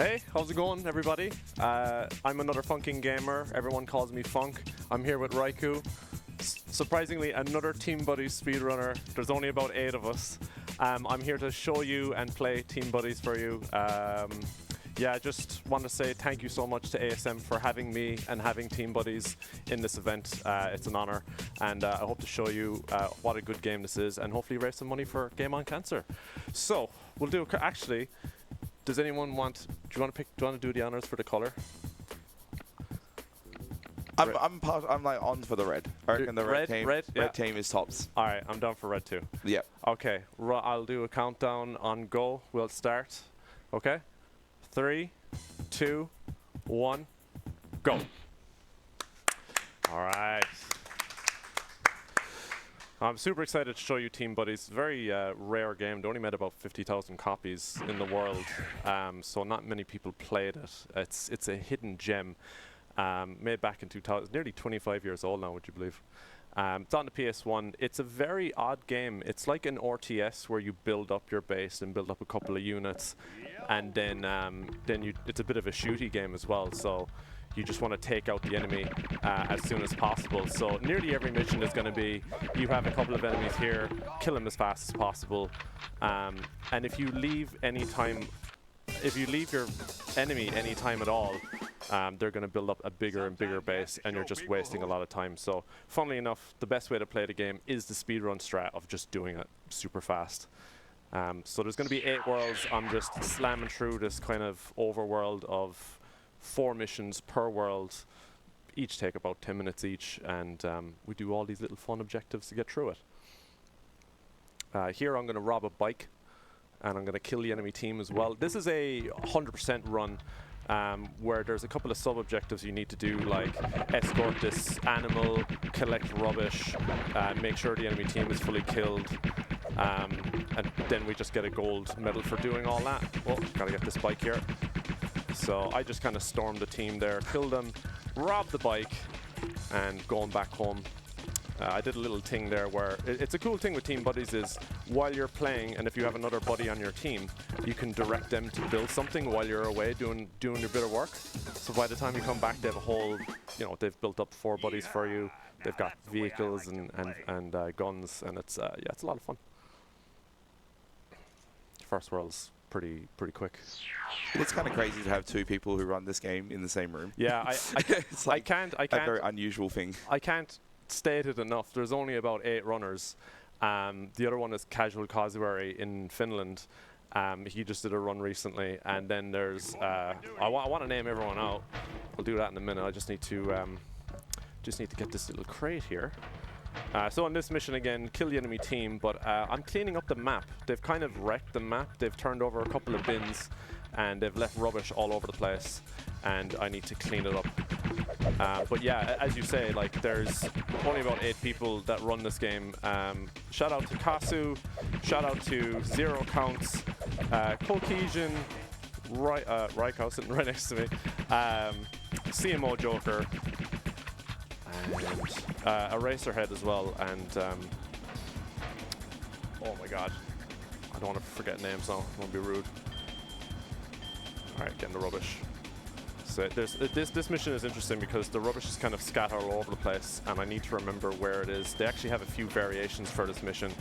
Hey, how's it going, everybody? I'm another funking gamer. Everyone calls me Funk. I'm here with Raikou. Surprisingly, another Team Buddies speedrunner. There's only about 8 of us. I'm here to show you and play Team Buddies for you. Yeah, I just want to say thank you so much to ASM for having me and having Team Buddies in this event. It's an honor, and I hope to show you what a good game this is, and hopefully raise some money for Game on Cancer. So we'll do. Actually, does anyone want? Do you want to pick? Do you want to do the honors for the color? I'm like on for the red. I reckon the red team is tops. All right, I'm down for red too. Yep. Okay, I'll do a countdown on go. We'll start. Okay. 3, 2, 1, go. All right. I'm super excited to show you Team Buddies. Very rare game. They only made about 50,000 copies in the world, so not many people played it. It's a hidden gem. Made back in 2000, nearly 25 years old now, would you believe? It's on the PS1. It's a very odd game. It's like an RTS where you build up your base and build up a couple of units, and then it's a bit of a shooty game as well. So you just want to take out the enemy as soon as possible. So nearly every mission is going to be you have a couple of enemies here, kill them as fast as possible, and if you leave your enemy any time at all, they're going to build up a bigger and bigger base, and you're just wasting a lot of time. So, funnily enough, the best way to play the game is the speedrun strat of just doing it super fast. So there's going to be 8 worlds. I'm just slamming through this kind of overworld of 4 missions per world. Each take about 10 minutes each, and we do all these little fun objectives to get through it. Here I'm going to rob a bike, and I'm going to kill the enemy team as well. This is a 100% run. Where there's a couple of sub-objectives you need to do, like escort this animal, collect rubbish, make sure the enemy team is fully killed, and then we just get a gold medal for doing all that. Oh, gotta get this bike here. So I just kind of stormed the team there, killed them, robbed the bike, and going back home. I did a little thing there where it's a cool thing with Team Buddies is while you're playing, and if you have another buddy on your team, you can direct them to build something while you're away doing your bit of work. So by the time you come back, they have a whole, they've built up 4 buddies for you. They've got vehicles and guns, and it's a lot of fun. First world's pretty quick. It's kind of crazy to have 2 people who run this game in the same room. Yeah, it's like I can't. A very unusual thing. I can't stated enough. There's only about 8 runners. The other one is Casual Causewary in Finland. He just did a run recently, and then there's I want to name everyone out. I'll do that in a minute. I just need to get this little crate here. So on this mission again, kill the enemy team, but I'm cleaning up the map. They've kind of wrecked the map. They've turned over a couple of bins, and they've left rubbish all over the place, and I need to clean it up. But yeah, as you say, like there's only about 8 people that run this game. Shout out to Kasu, shout out to Zero Counts, Cohesion, Raikou sitting right next to me, CMO Joker, and Eraserhead as well, and oh my god, I don't want to forget names now, I don't want to be rude. Alright, getting the rubbish. So this mission is interesting because the rubbish is kind of scattered all over the place, and I need to remember where it is. They actually have a few variations for this mission.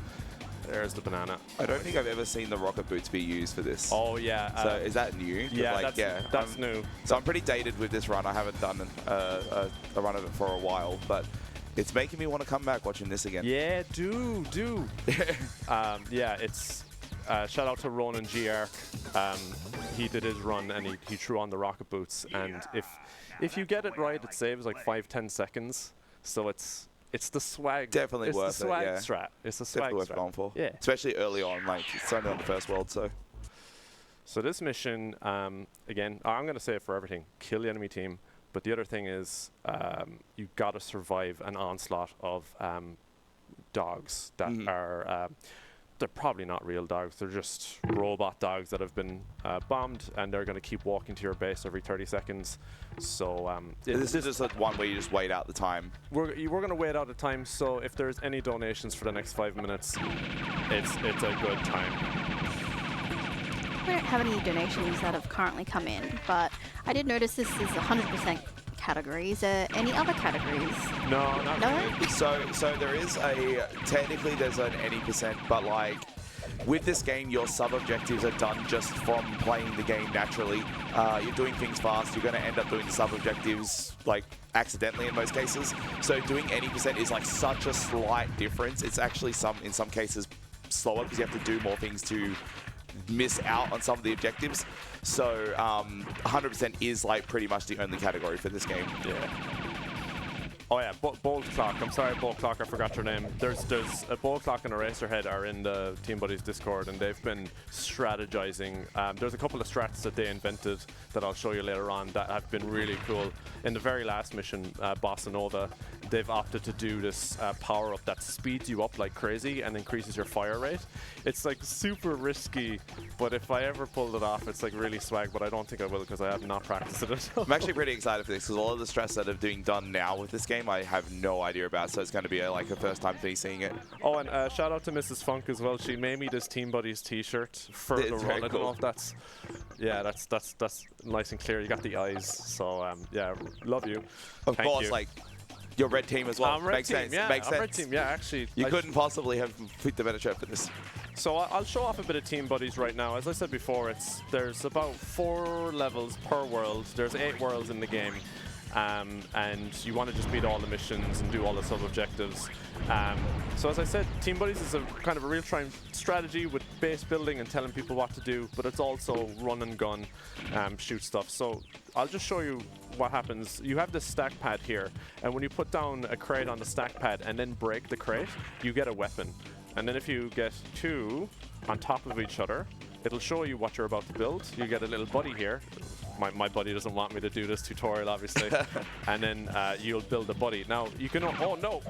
There's the banana. I don't think I've ever seen the rocket boots be used for this. Oh yeah. So is that new? Yeah, that's new. So I'm pretty dated with this run. I haven't done a run of it for a while, but it's making me want to come back watching this again. Yeah, do. Yeah, it's. Shout out to Ronan GR. He did his run and he threw on the rocket boots, and if you get it right, it saves like 5-10 seconds. So it's the swag. Definitely worth it. It's the swag yeah. strat. It's the swag definitely strat. worth going for. Yeah. Especially early on, like it's only on the first world, so. So this mission, again, I'm going to say it for everything: kill the enemy team. But the other thing is, you got to survive an onslaught of dogs that are. They're probably not real dogs. They're just robot dogs that have been bombed, and they're going to keep walking to your base every 30 seconds. So this is just one where you just wait out the time. We're going to wait out the time. So if there's any donations for the next 5 minutes, it's a good time. we don't have any donations that have currently come in, but I did notice this is 100% category. Is there any other categories? No, not really. So there is technically there's an any percent, but like with this game, your sub-objectives are done just from playing the game naturally. You're doing things fast, you're going to end up doing the sub-objectives like accidentally in most cases. So doing any percent is like such a slight difference. It's actually in some cases slower because you have to do more things to miss out on some of the objectives. So 100% is like pretty much the only category for this game. Yeah. Oh yeah, Bold Clock. I'm sorry, Bold Clock, I forgot your name. There's a Bold Clock and Eraserhead are in the Team Buddies Discord, and they've been strategizing. There's a couple of strats that they invented that I'll show you later on that have been really cool. In the very last mission, Bossa Nova, they've opted to do this power-up that speeds you up like crazy and increases your fire rate. It's like super risky, but if I ever pulled it off, it's like really swag, but I don't think I will because I have not practiced it. I'm actually pretty excited for this because all of the strats that are being done now with this game I have no idea about, so it's going to be like a first time thing seeing it. Oh, and shout out to Mrs. Funk as well. She made me this Team Buddies t-shirt for the run. I don't know if that's, yeah, that's nice and clear. You got the eyes, so yeah, love you. Of course, you. like your red team as well. Red Makes team, sense. yeah, Makes sense. Red team, yeah, actually. You couldn't possibly have picked a better shirt for this. So I'll show off a bit of Team Buddies right now. As I said before, there's about 4 levels per world. There's 8 worlds in the game. And you want to just beat all the missions and do all the sub-objectives. So as I said, Team Buddies is a kind of a real-time strategy with base building and telling people what to do, but it's also run and gun, shoot stuff. So I'll just show you what happens. You have this stack pad here, and when you put down a crate on the stack pad and then break the crate, you get a weapon. And then if you get 2 on top of each other, it'll show you what you're about to build. You get a little buddy here. My buddy doesn't want me to do this tutorial, obviously. And then you'll build a buddy. Now, you can... Oh, no!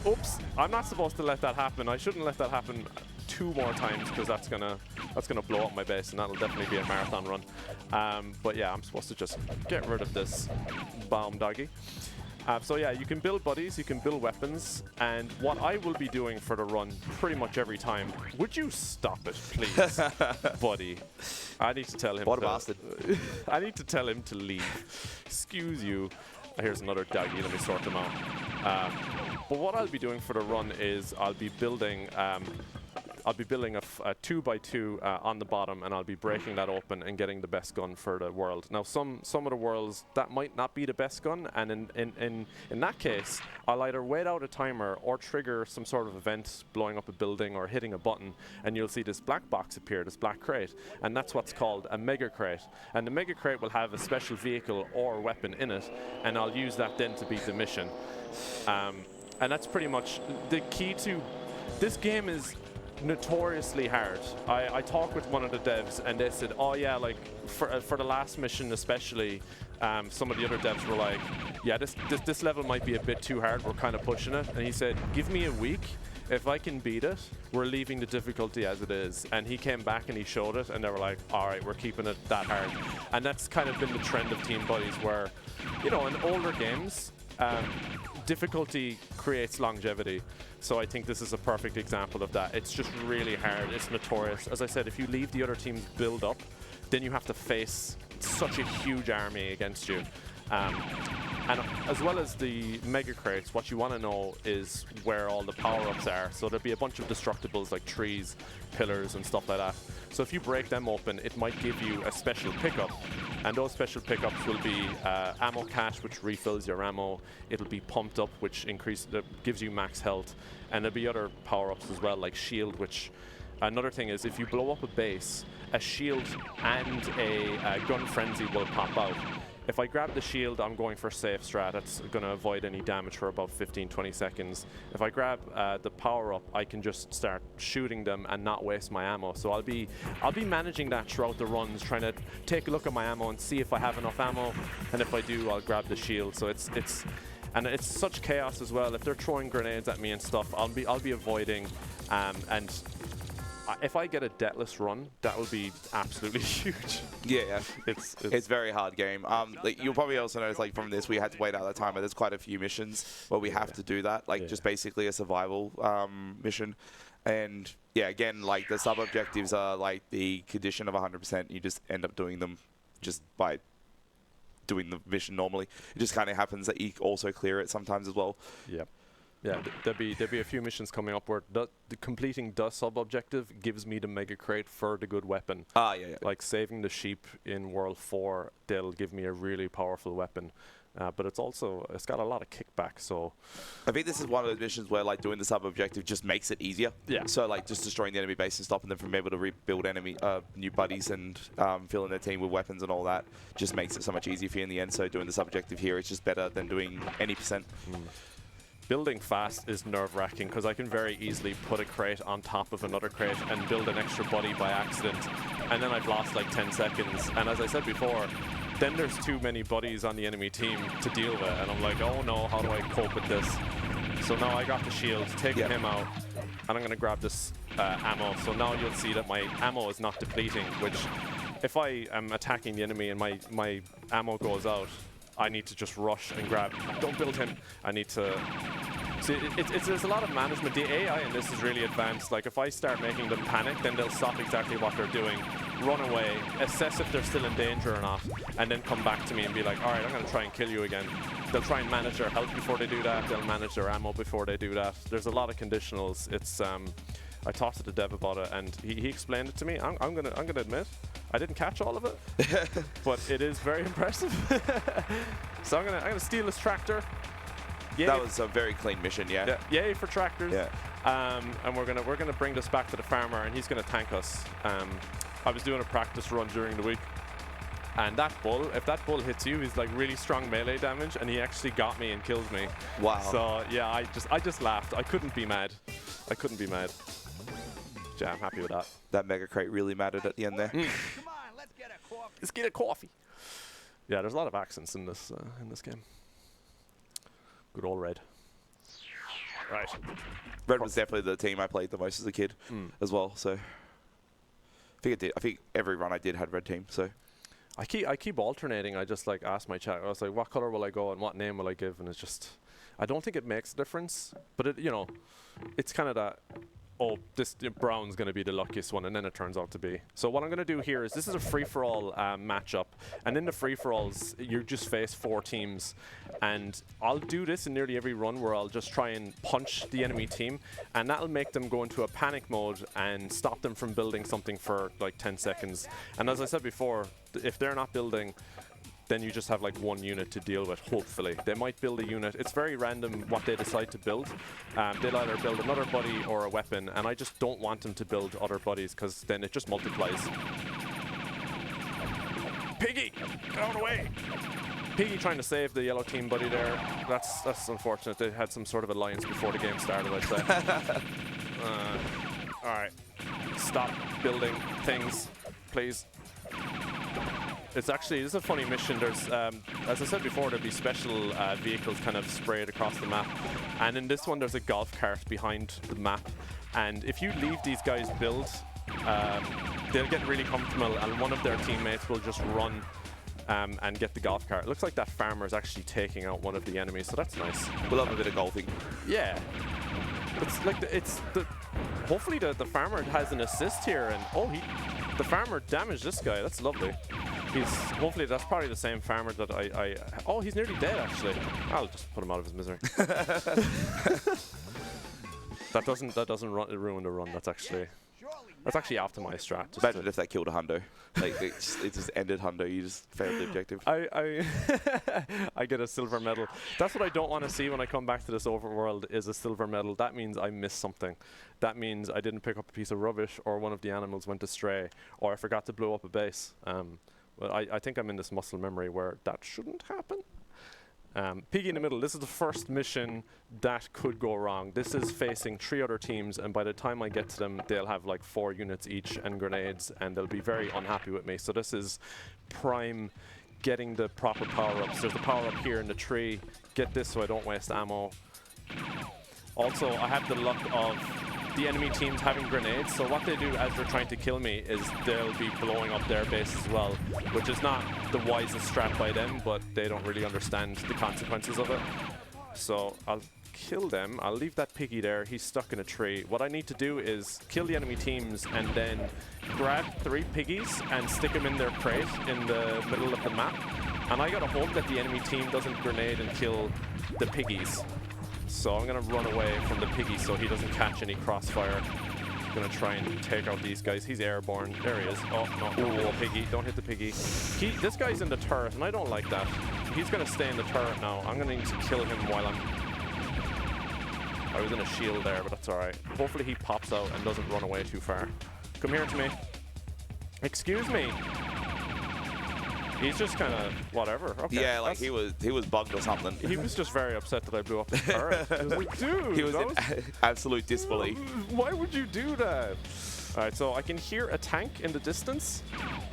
Oops! I'm not supposed to let that happen. I shouldn't let that happen 2 more times because that's gonna blow up my base, and that'll definitely be a marathon run. But yeah, I'm supposed to just get rid of this bomb doggy. So yeah, you can build buddies, you can build weapons, and what I will be doing for the run pretty much every time, would you stop it, please, buddy? I need to tell him What a bastard. I need to tell him to leave. Excuse you. Here's another doggy, let me sort them out. But what I'll be doing for the run is I'll be building a 2x2 on the bottom, and I'll be breaking that open and getting the best gun for the world. Now, some of the worlds, that might not be the best gun, and in that case, I'll either wait out a timer or trigger some sort of event, blowing up a building or hitting a button, and you'll see this black box appear, this black crate, and that's what's called a mega crate. And the mega crate will have a special vehicle or weapon in it, and I'll use that then to beat the mission. And that's pretty much the key to this game. Is notoriously hard. I talked with one of the devs, and they said, oh yeah, like for the last mission especially, some of the other devs were like, yeah, this level might be a bit too hard, we're kind of pushing it. And he said, give me a week, if I can beat it, we're leaving the difficulty as it is. And he came back and he showed it, and they were like, all right, we're keeping it that hard. And that's kind of been the trend of Team Buddies, where, you know, in older games, difficulty creates longevity. So I think this is a perfect example of that. It's just really hard. It's notorious. As I said, if you leave the other teams build up, then you have to face such a huge army against you. And as well as the mega crates, what you want to know is where all the power-ups are. So there'll be a bunch of destructibles like trees, pillars, and stuff like that. So if you break them open, it might give you a special pickup. And those special pickups will be ammo cache, which refills your ammo. It'll be pumped up, which gives you max health. And there'll be other power-ups as well, like shield, which... Another thing is, if you blow up a base, a shield and a gun frenzy will pop out. If I grab the shield, I'm going for safe strat. That's going to avoid any damage for about 15-20 seconds. If I grab the power-up, I can just start shooting them and not waste my ammo. So I'll be managing that throughout the runs, trying to take a look at my ammo and see if I have enough ammo. And if I do, I'll grab the shield. So it's such chaos as well. If they're throwing grenades at me and stuff, I'll be avoiding. And if I get a deathless run, that will be absolutely huge. Yeah, it's very hard game. Like, you'll probably also notice, like, from this, we had to wait out that time, but there's quite a few missions where we have to do that, like just basically a survival mission. And yeah, again, like the sub-objectives are like the condition of 100%. You just end up doing them just by doing the mission normally. It just kind of happens that you also clear it sometimes as well. Yeah. Yeah, there'll be a few missions coming up where the completing the sub-objective gives me the mega crate for the good weapon. Ah, yeah, yeah. Like saving the sheep in World 4, they'll give me a really powerful weapon. But it's got a lot of kickback, so... I think this is one of those missions where like doing the sub-objective just makes it easier. Yeah. So like just destroying the enemy base and stopping them from able to rebuild new buddies and filling their team with weapons and all that just makes it so much easier for you in the end. So doing the sub-objective here is just better than doing any %. Building fast is nerve-wracking because I can very easily put a crate on top of another crate and build an extra buddy by accident, and then I've lost like 10 seconds. And as I said before, then there's too many buddies on the enemy team to deal with, and I'm like, oh no, how do I cope with this? So now I got the shield, taking him out, and I'm going to grab this ammo. So now you'll see that my ammo is not depleting, which if I am attacking the enemy and my ammo goes out, I need to just rush and grab. Don't build him. I need to... See, there's a lot of management. The AI in this is really advanced. Like, if I start making them panic, then they'll stop exactly what they're doing, run away, assess if they're still in danger or not, and then come back to me and be like, all right, I'm going to try and kill you again. They'll try and manage their health before they do that. They'll manage their ammo before they do that. There's a lot of conditionals. It's... I talked to the dev about it, and he explained it to me. I'm gonna admit, I didn't catch all of it, but it is very impressive. So I'm gonna steal this tractor. Yay. That was a very clean mission, yeah. Yay for tractors. Yeah. And we're gonna bring this back to the farmer, and he's gonna tank us. I was doing a practice run during the week, and that bull, if that bull hits you, he's like really strong melee damage, and he actually got me and killed me. Wow. So yeah, I just laughed. I couldn't be mad. Yeah, I'm happy with that. That mega crate really mattered at the end there. Come on, let's get a coffee. Let's get a coffee. Yeah, there's a lot of accents in this game. Good old Red. Right. Red was definitely the team I played the most as a kid as well. So I think every run I did had Red team. So I keep alternating. I just like ask my chat. I was like, what color will I go and what name will I give? And it's just, I don't think it makes a difference. But it, you know, it's kind of that. Oh, this brown's going to be the luckiest one, and then it turns out to be. So what I'm going to do here is this is a free-for-all matchup, and in the free-for-alls, you just face 4 teams, and I'll do this in nearly every run where I'll just try and punch the enemy team, and that'll make them go into a panic mode and stop them from building something for like 10 seconds. And as I said before, if they're not building, then you just have like 1 unit to deal with, hopefully. They might build a unit. It's very random what they decide to build. They'll either build another buddy or a weapon, and I just don't want them to build other buddies because then it just multiplies. Piggy, get out of the way! Piggy trying to save the yellow team buddy there. That's unfortunate. They had some sort of alliance before the game started, I'd say. Alright, stop building things, please. It's actually, this is a funny mission. There's, as I said before, there'll be special vehicles kind of sprayed across the map. And in this one, there's a golf cart behind the map. And if you leave these guys build, they'll get really comfortable, and one of their teammates will just run and get the golf cart. It looks like that farmer is actually taking out one of the enemies, so that's nice. We'll have a bit of golfing. Yeah. It's like, hopefully the farmer has an assist here, and the farmer damaged this guy. That's lovely. Hopefully that's probably the same farmer that oh, he's nearly dead actually. I'll just put him out of his misery. That doesn't ruin the run. That's actually after my strat. Imagine if that killed a hundo. Like it just ended hundo. You just failed the objective. I get a silver medal. That's what I don't want to see when I come back to this overworld, is a silver medal. That means I missed something. That means I didn't pick up a piece of rubbish, or one of the animals went astray, or I forgot to blow up a base. Well, I think I'm in this muscle memory where that shouldn't happen. Piggy in the middle, this is the first mission that could go wrong. This is facing 3 other teams, and by the time I get to them, they'll have like 4 units each and grenades, and they'll be very unhappy with me. So this is prime getting the proper power-ups. There's the power-up here in the tree. Get this so I don't waste ammo. Also, I have the luck of the enemy teams having grenades, so what they do as they're trying to kill me is they'll be blowing up their base as well, which is not the wisest strat by them, but they don't really understand the consequences of it. So I'll kill them. I'll leave that piggy there. He's stuck in a tree. What I need to do is kill the enemy teams and then grab 3 piggies and stick them in their crate in the middle of the map. And I gotta hope that the enemy team doesn't grenade and kill the piggies. So I'm gonna run away from the piggy so he doesn't catch any crossfire. I'm gonna try and take out these guys. He's airborne. There he is. Oh, no. Oh, piggy. Don't hit the piggy. This guy's in the turret, and I don't like that. He's gonna stay in the turret now. I'm gonna need to kill him while I was in a shield there, but that's alright. Hopefully he pops out and doesn't run away too far. Come here to me. Excuse me. He's just kind of whatever. Okay, yeah, like he was bugged or something. He was just very upset that I blew up the turret. He was like, dude, he was in absolute disbelief. Why would you do that? All right, so I can hear a tank in the distance,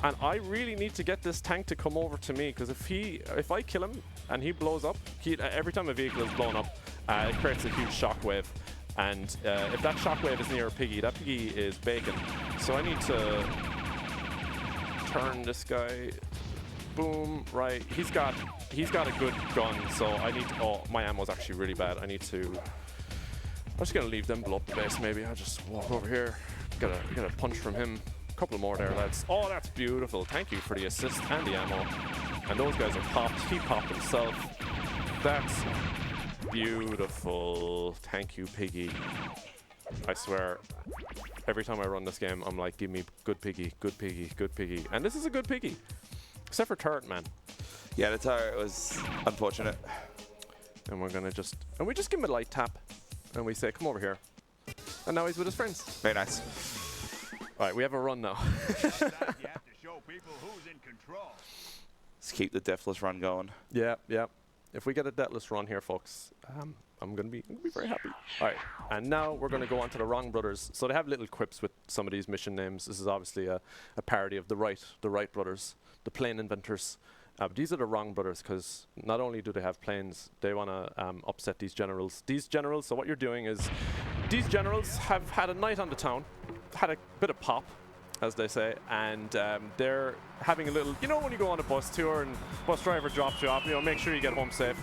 and I really need to get this tank to come over to me, because if I kill him and he blows up, every time a vehicle is blown up, it creates a huge shockwave. And if that shockwave is near a piggy, that piggy is bacon. So I need to turn this guy. Boom, right. He's got a good gun, so I need to, oh, my ammo's actually really bad. I'm just gonna leave them blow up the base maybe. I'll just walk over here. Get a punch from him. A couple more there, lads. Oh, that's beautiful. Thank you for the assist and the ammo. And those guys are popped. He popped himself. That's beautiful. Thank you, piggy. I swear, every time I run this game, I'm like, give me good piggy, good piggy, good piggy. And this is a good piggy. Except for turret, man. Yeah, the turret was unfortunate. And we just give him a light tap. And we say, come over here. And now he's with his friends. Very nice. All right, we have a run now. You have to show people who's in control. Let's keep the deathless run going. Yeah. If we get a deathless run here, folks, I'm gonna be very happy. All right, and now we're gonna go on to the Wrong Brothers. So they have little quips with some of these mission names. This is obviously a parody of the Wright brothers, the plane inventors. But these are the Wrong Brothers, because not only do they have planes, they want to upset these generals. So what you're doing is, these generals have had a night on the town, had a bit of pop, as they say, and they're having a little, you know when you go on a bus tour and bus driver drops you off, make sure you get home safe.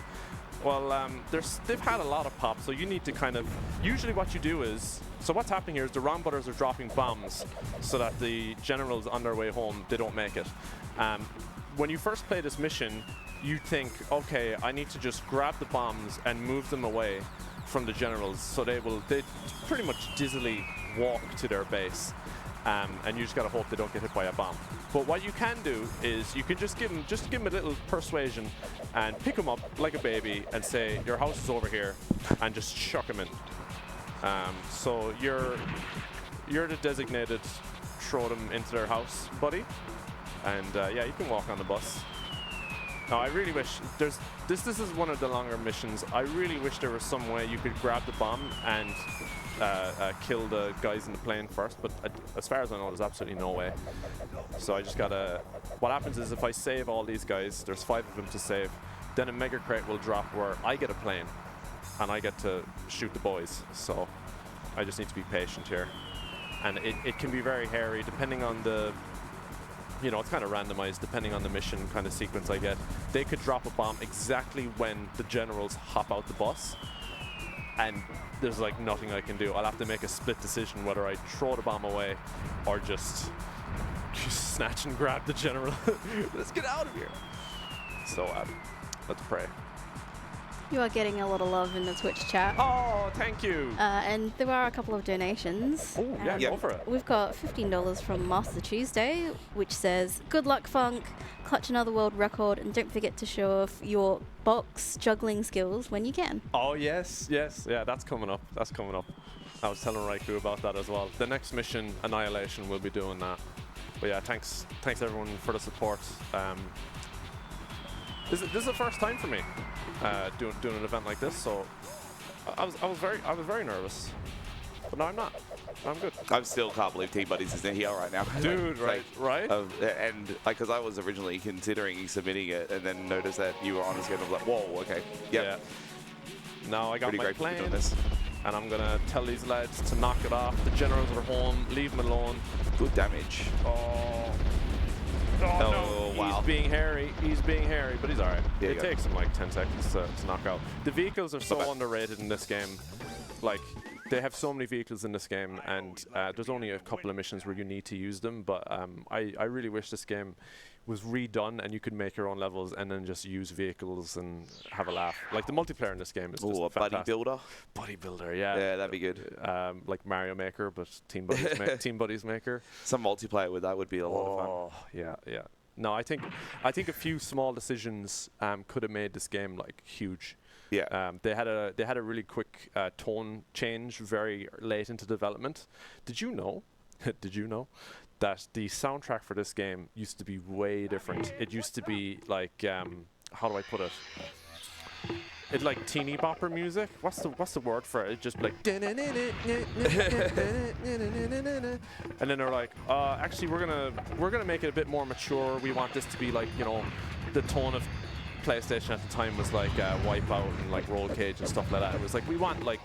Well, they've had a lot of pop, so you need to kind of, usually what you do is, so what's happening here is the Wrong Brothers are dropping bombs so that the generals on their way home, they don't make it. When you first play this mission, you think, okay, I need to just grab the bombs and move them away from the generals, so they pretty much dizzily walk to their base. And you just gotta hope they don't get hit by a bomb. But what you can do is you can just give them a little persuasion and pick them up like a baby and say, your house is over here, and just chuck them in. So you're the designated throw them into their house buddy, and yeah, you can walk on the bus. Now I really wish this is one of the longer missions. I really wish there was some way you could grab the bomb and kill the guys in the plane first, but as far as I know, there's absolutely no way. So I just gotta, what happens is if I save all these guys, there's 5 of them to save, then a mega crate will drop where I get a plane and I get to shoot the boys. So I just need to be patient here. And it can be very hairy depending on the, it's kind of randomized depending on the mission kind of sequence I get. They could drop a bomb exactly when the generals hop out the bus, and there's like nothing I can do. I'll have to make a split decision whether I throw the bomb away or just snatch and grab the general. Let's get out of here. So let's pray. You are getting a lot of love in the Twitch chat. Oh, thank you. And there are a couple of donations. Oh, yeah, go for it. We've got $15 from Master Tuesday, which says, good luck, Funk. Clutch another world record, and don't forget to show off your box juggling skills when you can. Oh, yes. Yeah, that's coming up. I was telling Raikou about that as well. The next mission, Annihilation, will be doing that. But yeah, thanks everyone for the support. This is the first time for me doing an event like this, so I was very nervous, but now I'm not. I'm good. I still can't believe T-Buddies is here right now. Dude, right? And like, because I was originally considering submitting it, and then noticed that you were on the schedule. I was like, whoa, okay, yep. Yeah. Now I got Pretty my grateful plane, for doing this. and I'm gonna tell these lads to knock it off. The generals are home. Leave them alone. Good damage. Oh no. Wow. being hairy. He's being hairy, but he's all right. Yeah, It takes him like 10 seconds to knock out. The vehicles are so underrated in this game. Like, they have so many vehicles in this game, and there's only a couple of missions where you need to use them, but I really wish this game was redone and you could make your own levels and then just use vehicles and have a laugh. Like, the multiplayer in this game is just a buddy fantastic. builder. Buddy builder, yeah. Yeah, that'd be good. Like Mario Maker, but Team Buddies, Team Buddies Maker. Some multiplayer with that would be a lot of fun. Oh, yeah. No, I think a few small decisions could have made this game like huge. Yeah. They had a really quick tone change very late into development. Did you know that the soundtrack for this game used to be way different? It used to be like how do I put it? It's like teeny bopper music. What's the word for it? It's just like and then they're like, actually we're gonna make it a bit more mature. We want this to be like, you know, the tone of PlayStation at the time was like Wipeout and like Roll Cage and stuff like that. It was like, we want like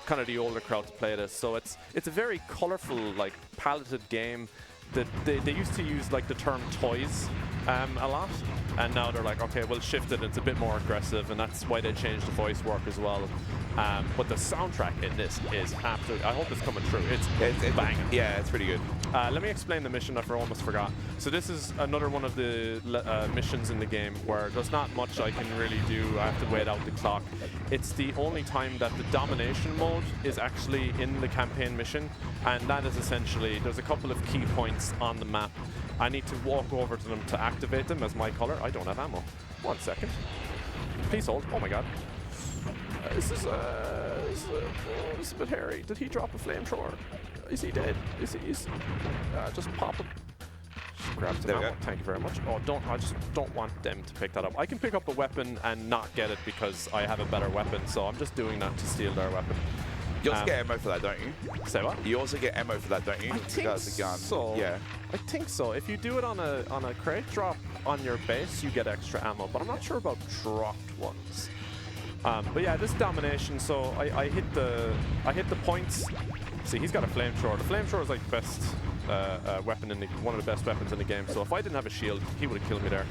kind of the older crowd to play this. So it's a very colorful, like paleted game. That they used to use like the term toys a lot, and now they're like, okay, we'll shift it. It's a bit more aggressive, and that's why they changed the voice work as well. But the soundtrack in this is absolutely, I hope it's coming true. It's banging. Yeah, it's pretty good. Let me explain the mission. I almost forgot. So this is another one of the missions in the game where there's not much I can really do. I have to wait out the clock. It's the only time that the domination mode is actually in the campaign mission, and that is essentially, there's a couple of key points on the map. I need to walk over to them to activate them as my color. I don't have ammo. 1 second. Please hold. Oh my god. This is a bit hairy. Did he drop a flamethrower? Is he dead? Just pop him. Just grab some ammo. Thank you very much. Oh, I just don't want them to pick that up. I can pick up a weapon and not get it because I have a better weapon, so I'm just doing that to steal their weapon. You also get ammo for that, don't you? Say what? You also get ammo for that, don't you? I think a gun. so. Yeah. I think so. If you do it on a crate drop on your base, you get extra ammo, but I'm not sure about dropped ones. But yeah, this domination. So I hit the points. See, he's got a flamethrower. The flamethrower is like the best weapon one of the best weapons in the game. So if I didn't have a shield, he would have killed me there.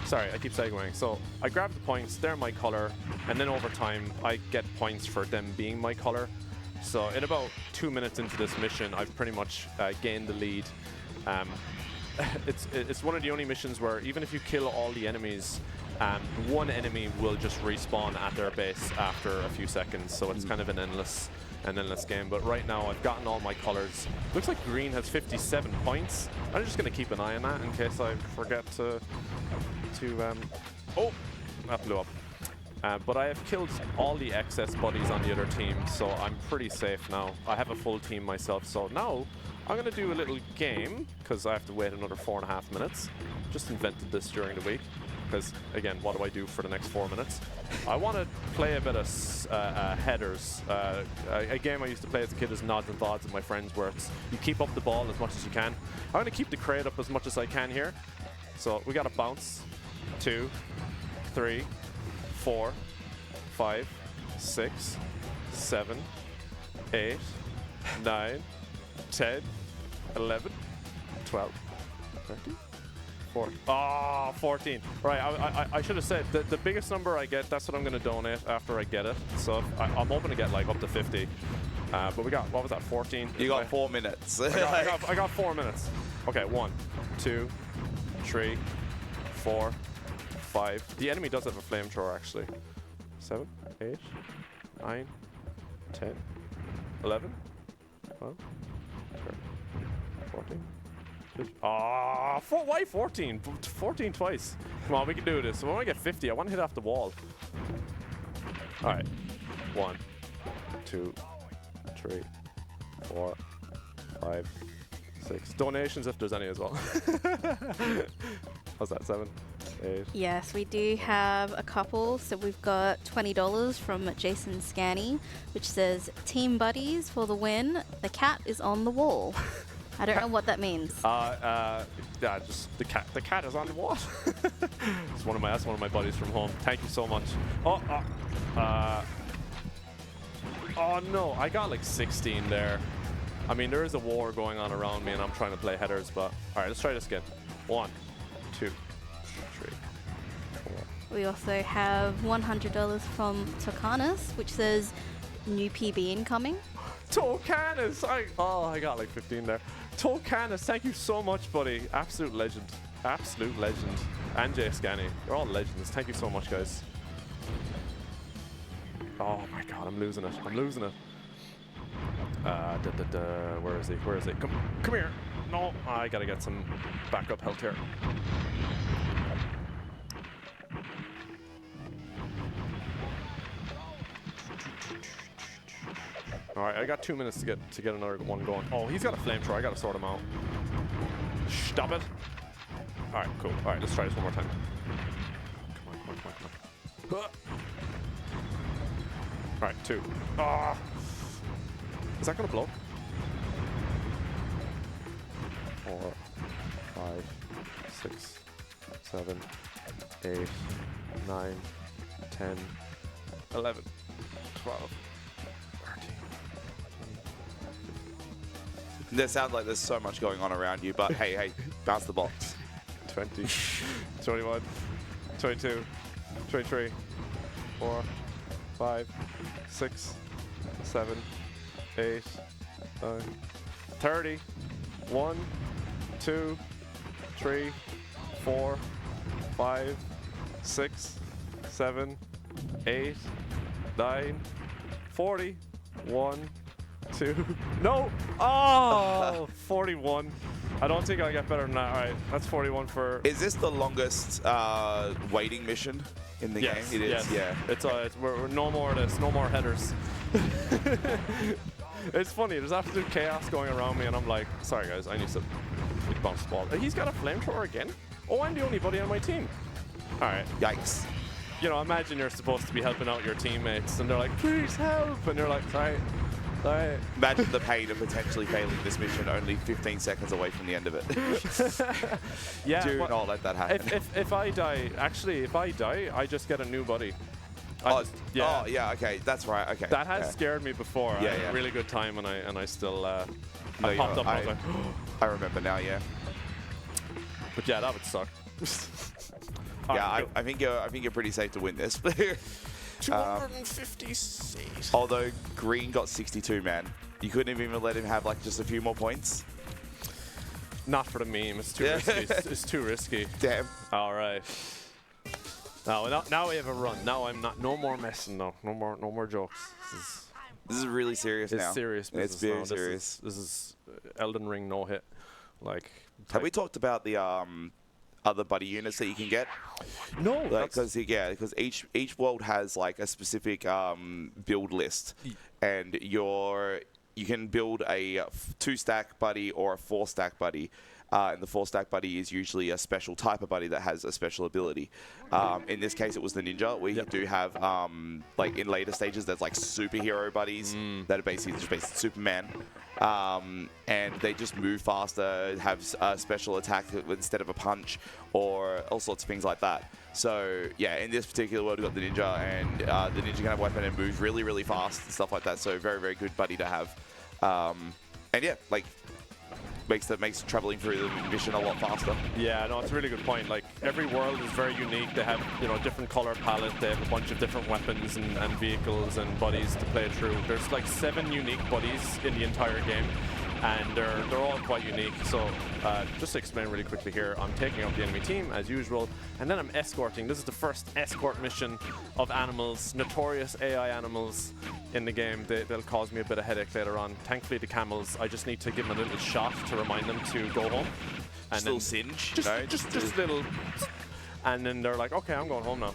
Sorry, I keep segueing. So I grab the points. They're my color, and then over time I get points for them being my color. So in about 2 minutes into this mission, I've pretty much gained the lead. It's one of the only missions where even if you kill all the enemies, one enemy will just respawn at their base after a few seconds. So it's kind of an endless game. But right now I've gotten all my colors. Looks like green has 57 points. I'm just going to keep an eye on that in case I forget to oh, that blew up. But I have killed all the excess buddies on the other team, so I'm pretty safe now. I have a full team myself, so now I'm going to do a little game, because I have to wait another 4.5 minutes. Just invented this during the week, because, again, what do I do for the next 4 minutes? I want to play a bit of headers. A game I used to play as a kid is Nods and Thods with my friends, where you keep up the ball as much as you can. I'm going to keep the crate up as much as I can here. So we got to bounce. 2, 3, 4, 5, 6, 7, 8, 9, 10, 11, 12, 13, 14. Oh, 14. Right, I should have said the biggest number I get, that's what I'm going to donate after I get it. So I'm hoping to get like up to 50. But we got, what was that, 14? You got 4 minutes. I got 4 minutes. Okay, 1, 2, 3, 4, 5. The enemy does have a flamethrower, actually. 7, 8, 9, 10, 11, 12, 13, 14, 15. Ah, why 14? 14 twice. Come on, we can do this. So when I get 50, I want to hit off the wall. All right. 1, 2, 3, 4, 5, 6. Donations if there's any as well. How's that? 7, 8. Yes, we do have a couple. So we've got $20 from Jason Scanny, which says, Team Buddies for the win. The cat is on the wall. I don't know what that means. Yeah, just the cat is on the wall. That's one of my buddies from home. Thank you so much. Oh no, I got like 16 there. I mean, there is a war going on around me, and I'm trying to play headers. But all right, let's try this again. 1, 2, We also have $100 from Tokanis, which says new PB incoming. Tokanis! I got like 15 there. Tokanis, thank you so much, buddy. Absolute legend. Absolute legend. And Jay Scanny. You're all legends. Thank you so much, guys. Oh my god, I'm losing it. I'm losing it. Where is he? Where is he? Come here. No, I gotta get some backup health here. All right, I got 2 minutes to get another one going. Oh, he's got a flamethrower. I gotta sort him out. Stop it. All right, cool. All right, let's try this one more time. Come on. All right, 2. Ah. Is that gonna blow? 4, 5, 6, 7, 8, 9, 10, 11, 12, 13. There sounds like there's so much going on around you, but hey, bounce the box. 20, 21, 22, 23, 4, 5, 6, 7, 8, 9, 30, 1, 2, 3, 4, 5, 6, 7, 8, 9, 40, 1, 2, no! Oh, 41. I don't think I'll get better than that. All right, that's 41 for... Is this the longest waiting mission in the game? It is, yes. yeah. We're no more of this, no more headers. It's funny, there's absolute chaos going around me, and I'm like, sorry guys, I need to bounce the ball. He's got a flamethrower again? Oh, I'm the only buddy on my team. All right. Yikes. You know, imagine you're supposed to be helping out your teammates, and they're like, please help, and you're like, sorry. Imagine the pain of potentially failing this mission only 15 seconds away from the end of it. Yeah. Do not let that happen. If I die, I just get a new buddy. Yeah, okay, that's right, okay. That has scared me before. Yeah, I had a really good time, and I still I No, popped up. And I was like, I remember now, yeah. but yeah, that would suck. Yeah, I think you're pretty safe to win this. 256. Although Green got 62, man. You couldn't even let him have like just a few more points. Not for the meme. It's too risky. It's too risky. Damn. All right. Now we have a run. Now I'm not. No more messing. No more jokes. This is really serious now. It's serious business. It's very now. serious. This is Elden Ring no hit. Like. Have we talked about the other buddy units that you can get? No. Because each world has like a specific build list, and you can build a 2-stack buddy or a 4-stack buddy. And the 4-stack buddy is usually a special type of buddy that has a special ability. In this case, it was the ninja. We do have, like in later stages, there's like superhero buddies that are basically just Superman. And they just move faster, have a special attack instead of a punch, or all sorts of things like that. So yeah, in this particular world, we've got the ninja, and the ninja can have a weapon and move really, really fast and stuff like that. So very, very good buddy to have. And yeah, like makes traveling through the mission a lot faster. Yeah, no, it's a really good point. Like every world is very unique. They have different color palette. They have a bunch of different weapons and vehicles and buddies to play through. There's like 7 unique buddies in the entire game, and they're all quite unique. So just to explain really quickly here, I'm taking out the enemy team as usual, and then I'm escorting. This is the first escort mission of animals, notorious AI animals in the game. They'll cause me a bit of headache later on. Thankfully the camels, I just need to give them a little shot to remind them to go home. And just a little singe, just little, and then they're like, okay, I'm going home now.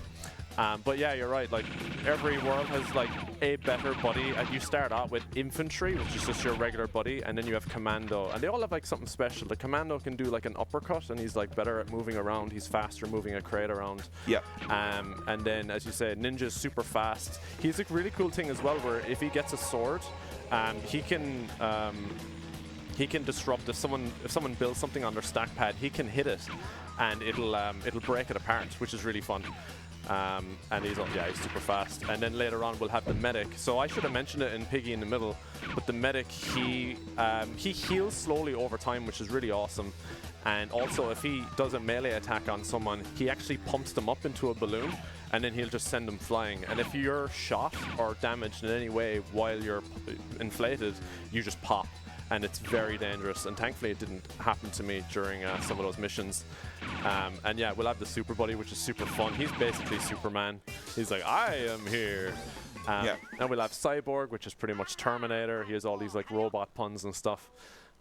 But yeah, you're right. Like every world has like a better buddy. And you start out with infantry, which is just your regular buddy, and then you have commando, and they all have like something special. The commando can do like an uppercut, and he's like better at moving around. He's faster moving a crate around. Yeah. And then, as you said, ninja's super fast. He's a really cool thing as well, where if he gets a sword, he can disrupt. If someone builds something on their stack pad, he can hit it, and it'll break it apart, which is really fun. And he's super fast. And then later on we'll have the medic. So I should have mentioned it in Piggy in the middle, but the medic, he heals slowly over time, which is really awesome. And also, if he does a melee attack on someone, he actually pumps them up into a balloon, and then he'll just send them flying. And if you're shot or damaged in any way while you're inflated, you just pop. And it's very dangerous, and thankfully it didn't happen to me during some of those missions. And yeah, we'll have the Super Buddy, which is super fun. He's basically Superman. He's like, I am here. And we'll have Cyborg, which is pretty much Terminator. He has all these like robot puns and stuff.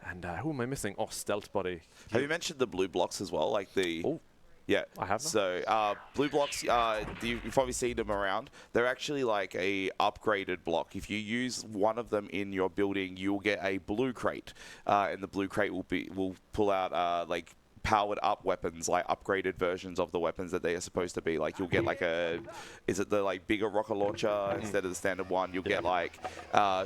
And who am I missing? Oh, Stealth Buddy. Have you mentioned the blue blocks as well? Like the... Oh. Yeah, I have them. So blue blocks, you've probably seen them around. They're actually like a upgraded block. If you use one of them in your building, you'll get a blue crate, and the blue crate will pull out like powered up weapons, like upgraded versions of the weapons that they are supposed to be. Like you'll get like is it the like bigger rocket launcher instead of the standard one? You'll get like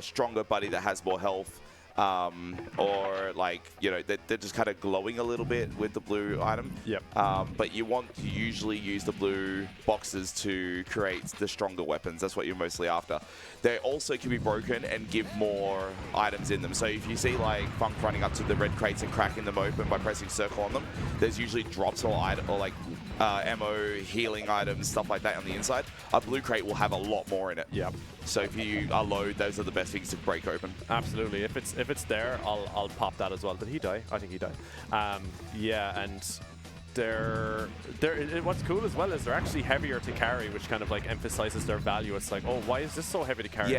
stronger buddy that has more health. Or like, you know, they're just kind of glowing a little bit with the blue item. Yep. But you want to usually use the blue boxes to create the stronger weapons. That's what you're mostly after. They also can be broken and give more items in them. So if you see like Funk running up to the red crates and cracking them open by pressing circle on them, there's usually drops or like ammo, healing items, stuff like that on the inside. A blue crate will have a lot more in it. Yep. So if you are low, those are the best things to break open. Absolutely. If it's there, I'll pop that as well. Did he die? I think he died. Yeah, and what's cool as well is they're actually heavier to carry, which kind of like emphasizes their value. It's like, oh, why is this so heavy to carry?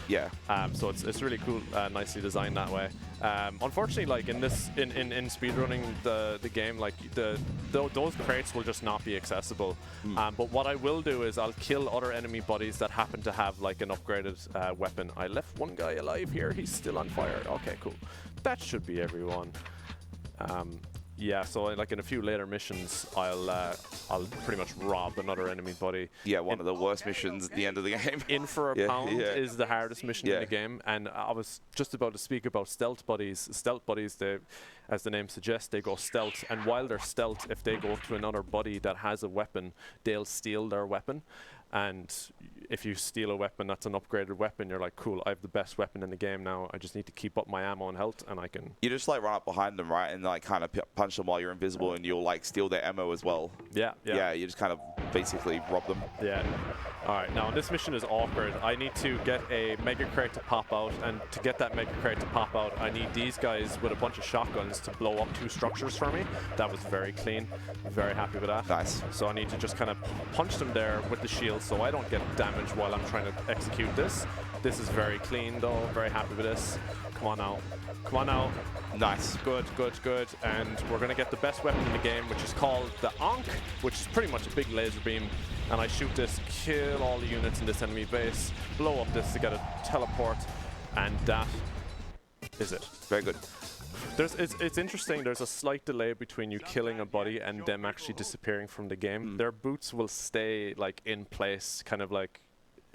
Yeah. So it's really cool, nicely designed that way. Unfortunately, like in speedrunning the game, like those crates will just not be accessible. But what I will do is I'll kill other enemy buddies that happen to have like an upgraded weapon. I left one guy alive here. He's still on fire. Okay, cool. That should be everyone. Yeah, so like in a few later missions, I'll pretty much rob another enemy buddy. Yeah, one of the worst missions at the end of the game. In for a pound is the hardest mission in the game, and I was just about to speak about stealth buddies. Stealth buddies, as the name suggests, they go stealth, and while they're stealth, if they go to another buddy that has a weapon, they'll steal their weapon. And if you steal a weapon that's an upgraded weapon, you're like, cool, I have the best weapon in the game now. I just need to keep up my ammo and health, and I can... You just like run up behind them, right? And like kind of punch them while you're invisible, and you'll like steal their ammo as well. Yeah. Yeah, you just kind of basically rob them. Yeah. All right, now this mission is awkward. I need to get a mega crate to pop out, and to get that mega crate to pop out, I need these guys with a bunch of shotguns to blow up 2 structures for me. That was very clean. Very happy with that. Nice. So I need to just kind of punch them there with the shield so I don't get damaged while I'm trying to execute this. This is very clean though. Very happy with this. Come on now. Come on now. Nice. Good. And we're going to get the best weapon in the game, which is called the Ankh, which is pretty much a big laser beam. And I shoot this, kill all the units in this enemy base, blow up this to get a teleport, and that is it. Very good. It's interesting, there's a slight delay between you killing a buddy and them actually disappearing from the game. Their boots will stay like in place, kind of like,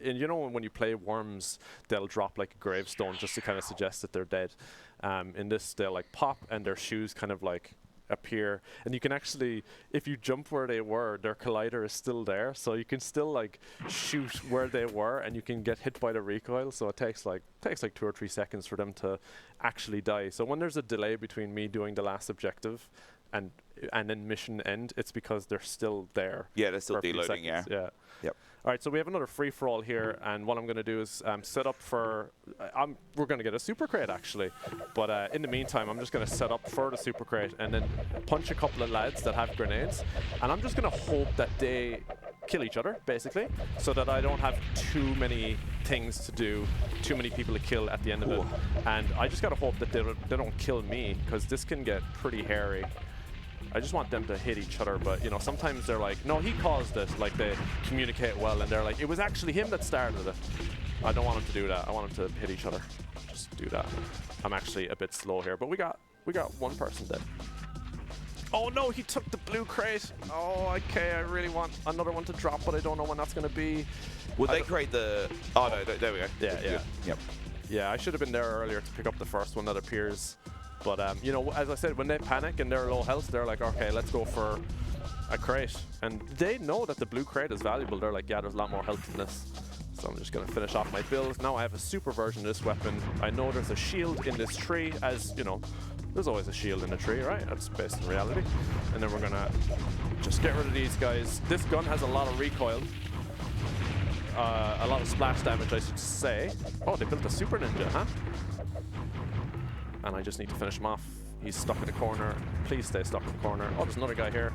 and you know when you play Worms, they'll drop like a gravestone just to kind of suggest that they're dead. In this, they'll like pop and their shoes kind of like appear, and you can actually, if you jump where they were, their collider is still there, so you can still like shoot where they were, and you can get hit by the recoil. So it takes like 2 or 3 seconds for them to actually die. So when there's a delay between me doing the last objective and then mission end, it's because they're still there. Yeah, they're still for a few deloading. seconds. Yeah. Yep. All right, so we have another free-for-all here, and what I'm going to do is set up for... we're going to get a super crate, actually. But in the meantime, I'm just going to set up for the super crate and then punch a couple of lads that have grenades. And I'm just going to hope that they kill each other, basically, so that I don't have too many things to do, too many people to kill at the end of it. And I just got to hope that they don't kill me, because this can get pretty hairy. I just want them to hit each other, but you know, sometimes they're like, no, he caused it. Like they communicate well, and they're like, it was actually him that started it. I don't want them to do that. I want them to hit each other. Just do that. I'm actually a bit slow here, but we got one person dead. Oh no, he took the blue crate. Oh, okay, I really want another one to drop, but I don't know when that's gonna be. Would they create the? Oh no, there we go. Yeah. Yep. Yeah, I should have been there earlier to pick up the first one that appears. But, you know, as I said, when they panic and they're low health, they're like, okay, let's go for a crate. And they know that the blue crate is valuable. They're like, yeah, there's a lot more health in this. So I'm just going to finish off my build. Now I have a super version of this weapon. I know there's a shield in this tree, as, you know, There's always a shield in a tree, right? That's based in reality. And then we're gonna just get rid of these guys. This gun has a lot of recoil. A lot of splash damage, I should say. Oh, they built a super ninja, huh? And I just need to finish him off. He's stuck in the corner. Please stay stuck in the corner. Oh, there's another guy here.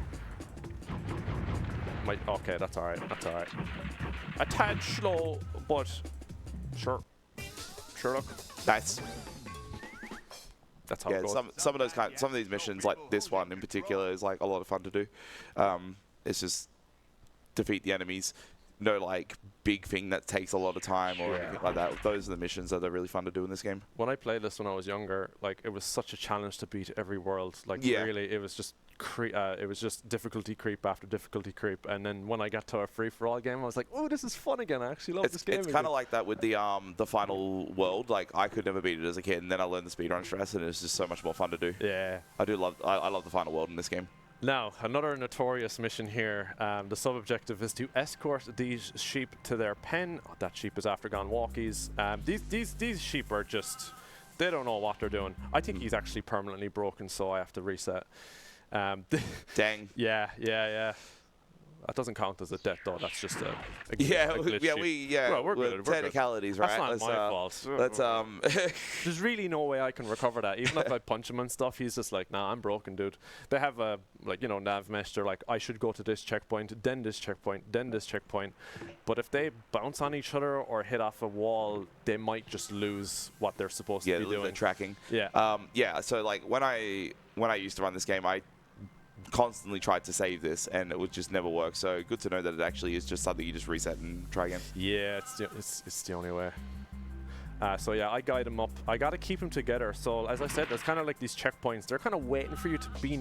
Okay, that's all right. That's all right. A tad slow, but sure. Sure, look. Nice. That's how it goes. Some of these missions, like this one in particular, is like a lot of fun to do. It's just defeat the enemies. No like big thing that takes a lot of time or anything like that. Those are the missions that are really fun to do in this game. When I played this when I was younger, like it was such a challenge to beat every world. Like really, it was just difficulty creep after difficulty creep. And then when I got to a free-for-all game, I was like, oh, this is fun again. I actually love this game. It's kind of like that with the final world. Like I could never beat it as a kid, and then I learned the speedrun stress, and it's just so much more fun to do. Yeah, I love the final world in this game. Now, another notorious mission here. The sub-objective is to escort these sheep to their pen. Oh, that sheep is after gone walkies. These sheep are just, they don't know what they're doing. I think he's actually permanently broken, so I have to reset. Dang. Yeah. That doesn't count as a death, though. That's just a well, we're good. Technicalities, right? That's not my fault. There's really no way I can recover that. Even if I punch him and stuff, he's just like, nah, I'm broken, dude. They have a nav mesh. They're like, I should go to this checkpoint, then this checkpoint, then this checkpoint. But if they bounce on each other or hit off a wall, they might just lose what they're supposed to be doing. The tracking. Yeah. So like when I used to run this game, I constantly tried to save this and it would just never work. So good to know that it actually is just something you just reset and try again. Yeah, it's the only way. So yeah, I guide him up. I got to keep him together. So as I said, there's kind of like these checkpoints. They're kind of waiting for you to be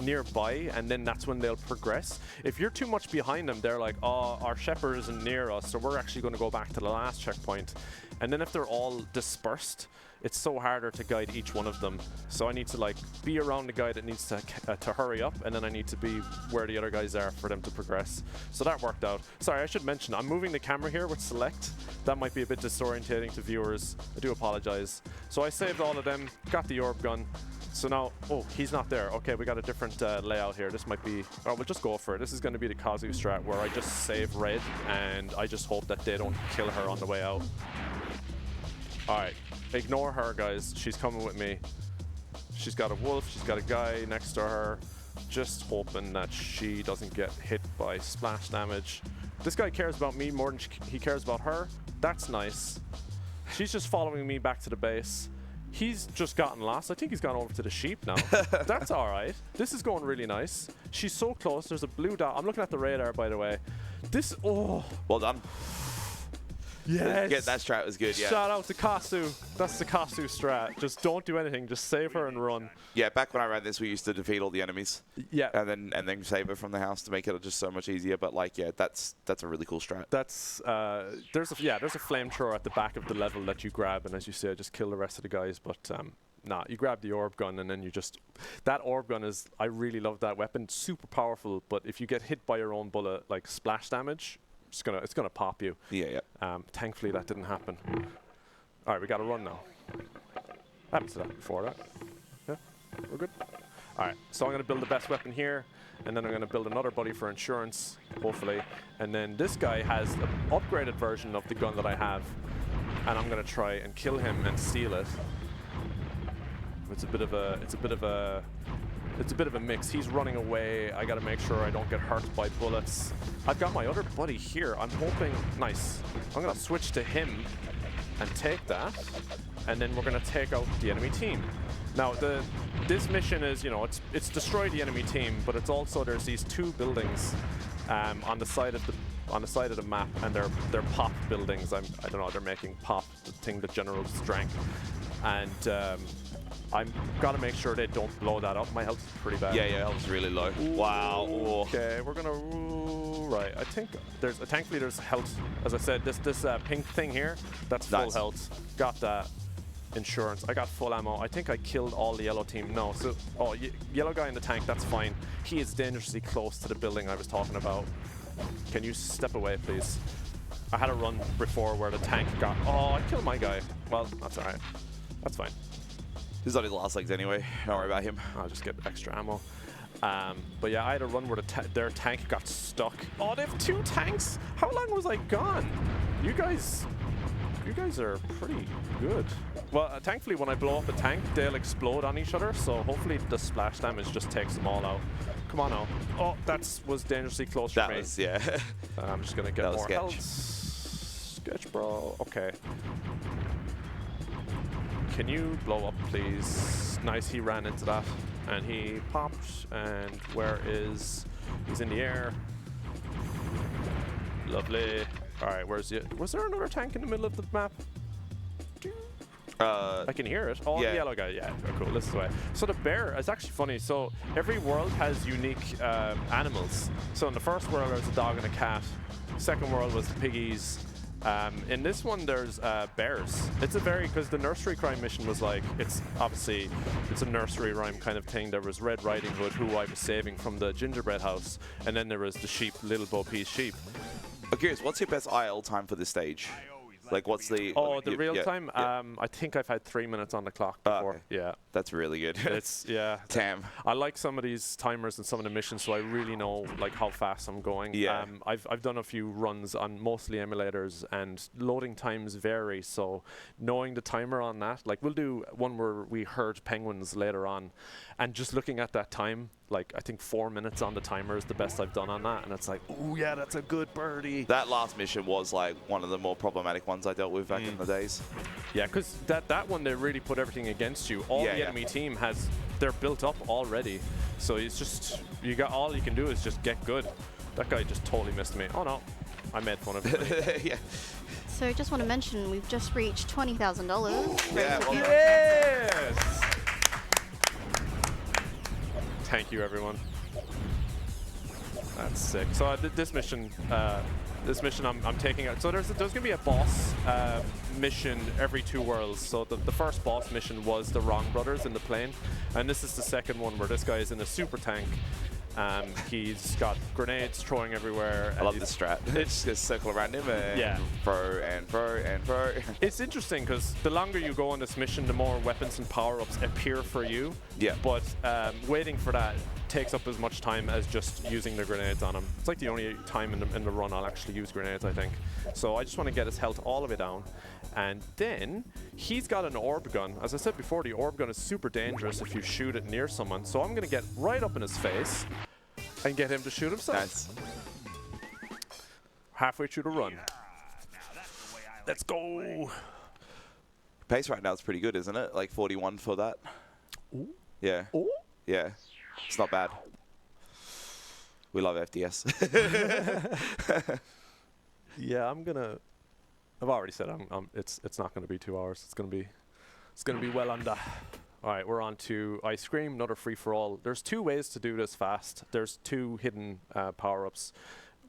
nearby, and then that's when they'll progress. If you're too much behind them, they're like, oh, our shepherd isn't near us, so we're actually going to go back to the last checkpoint. And then if they're all dispersed, it's so harder to guide each one of them. So I need to like be around the guy that needs to hurry up, and then I need to be where the other guys are for them to progress. So that worked out. Sorry, I should mention, I'm moving the camera here with select. That might be a bit disorientating to viewers. I do apologize. So I saved all of them, got the orb gun. So now, oh, he's not there. Okay, we got a different layout here. This might be, oh, we'll just go for it. This is going to be the Kazu strat where I just save red and I just hope that they don't kill her on the way out. All right, ignore her, guys. She's coming with me. She's got a wolf. She's got a guy next to her. Just hoping that she doesn't get hit by splash damage. This guy cares about me more than he cares about her. That's nice. She's just following me back to the base. He's just gotten lost. I think he's gone over to the sheep now. That's all right. This is going really nice. She's so close. There's a blue dot. I'm looking at the radar, by the way. This, oh. Well done. Yes. Yeah, that strat was good, yeah. Shout out to Kasu. That's the Kasu strat. Just don't do anything. Just save her and run. Yeah, back when I ran this, we used to defeat all the enemies. Yeah. And then save her from the house to make it just so much easier. But like, yeah, that's a really cool strat. That's there's a flamethrower at the back of the level that you grab, and as you say, just kill the rest of the guys. But nah, you grab the orb gun and then you just, that orb gun is, I really love that weapon. Super powerful, but if you get hit by your own bullet, like splash damage, it's gonna pop you. Yeah. Thankfully that didn't happen. All right, we gotta run now. Happened to that before, that. Yeah, we're good. All right, so I'm gonna build the best weapon here, and then I'm gonna build another buddy for insurance, hopefully. And then this guy has an upgraded version of the gun that I have, and I'm gonna try and kill him and steal it. It's a bit of a mix. He's running away. I got to make sure I don't get hurt by bullets. I've got my other buddy here. I'm hoping, nice. I'm going to switch to him and take that. And then we're going to take out the enemy team. Now, this mission is, it's destroy the enemy team, but it's also, there's these two buildings on the side of the map, and they're pop buildings. I don't know, they're making pop, the thing that generates strength. And I've got to make sure they don't blow that up. My health is pretty bad. Yeah, health's really low. Ooh, wow. Okay, we're gonna right. I think thankfully there's health. As I said, this pink thing here, that's full health. Got that. Insurance. I got full ammo. I think I killed all the yellow team. No, so yellow guy in the tank. That's fine. He is dangerously close to the building I was talking about. Can you step away, please? I had a run before where the tank got. Oh, I killed my guy. Well, that's all right. That's fine. He's on his last legs anyway. Don't worry about him. I'll just get extra ammo. But yeah, I had a run where their tank got stuck. Oh, they have 2 tanks? How long was I gone? You guys are pretty good. Well, thankfully, when I blow up a tank, they'll explode on each other, so hopefully the splash damage just takes them all out. Come on now. Oh, that was dangerously close for me. That was, yeah. I'm just going to get more sketch. health. Sketch, bro. Okay. Can you blow up, please? Nice, he ran into that. And he popped, and where is... He's in the air. Lovely. Alright, where's the... Was there another tank in the middle of the map? I can hear it. Oh, yeah. the yellow guy. Yeah, oh, cool. This is the way. So the bear, it's actually funny. So every world has unique animals. So in the first world, there's a dog and a cat. Second world was the piggies. In this one, there's bears. It's a very, because the nursery crime mission was like, it's a nursery rhyme kind of thing. There was Red Riding Hood, who I was saving from the gingerbread house, and then there was the sheep, Little Bo Peep's sheep. I'm curious, what's your best IL time for this stage? Like, what's the... Oh, the real time? Yeah. I think I've had 3 minutes on the clock before. Okay. Yeah. That's really good. It's, yeah. Damn. I like some of these timers and some of the missions, so I really know like how fast I'm going. Yeah. I've done a few runs on mostly emulators, and loading times vary. So knowing the timer on that, like we'll do one where we herd penguins later on, and just looking at that time, like I think 4 minutes on the timer is the best I've done on that, and it's like, oh yeah, that's a good birdie. That last mission was like one of the more problematic ones I dealt with back in the days. Yeah, because that one, they really put everything against you. All the enemy team they're built up already. So it's just, all you can do is just get good. That guy just totally missed me. Oh no, I made fun of him. Yeah. So just want to mention, we've just reached $20,000. Yeah, well, Yes! Thank you, everyone. That's sick. So this mission I'm taking out. So there's gonna be a boss mission every 2 worlds. So the first boss mission was the Wrong Brothers in the plane, and this is the second one where this guy is in a super tank. He's got grenades throwing everywhere. I love this strat. It's just circle around him and throw and throw and throw. It's interesting because the longer you go on this mission, the more weapons and power-ups appear for you. Yeah. But waiting for that takes up as much time as just using the grenades on him. It's like the only time in the run I'll actually use grenades, I think. So I just want to get his health all the way down. And then he's got an orb gun. As I said before, the orb gun is super dangerous if you shoot it near someone. So I'm going to get right up in his face and get him to shoot himself. Nice. Halfway through the run. Let's go. Pace right now is pretty good, isn't it? Like 41 for that. Ooh. Yeah. Ooh. Yeah. It's not bad. We love FDS. Yeah, I've already said it's not gonna be 2 hours. It's gonna be well under. All right, we're on to ice cream, another free for all. There's 2 ways to do this fast. There's 2 hidden power-ups.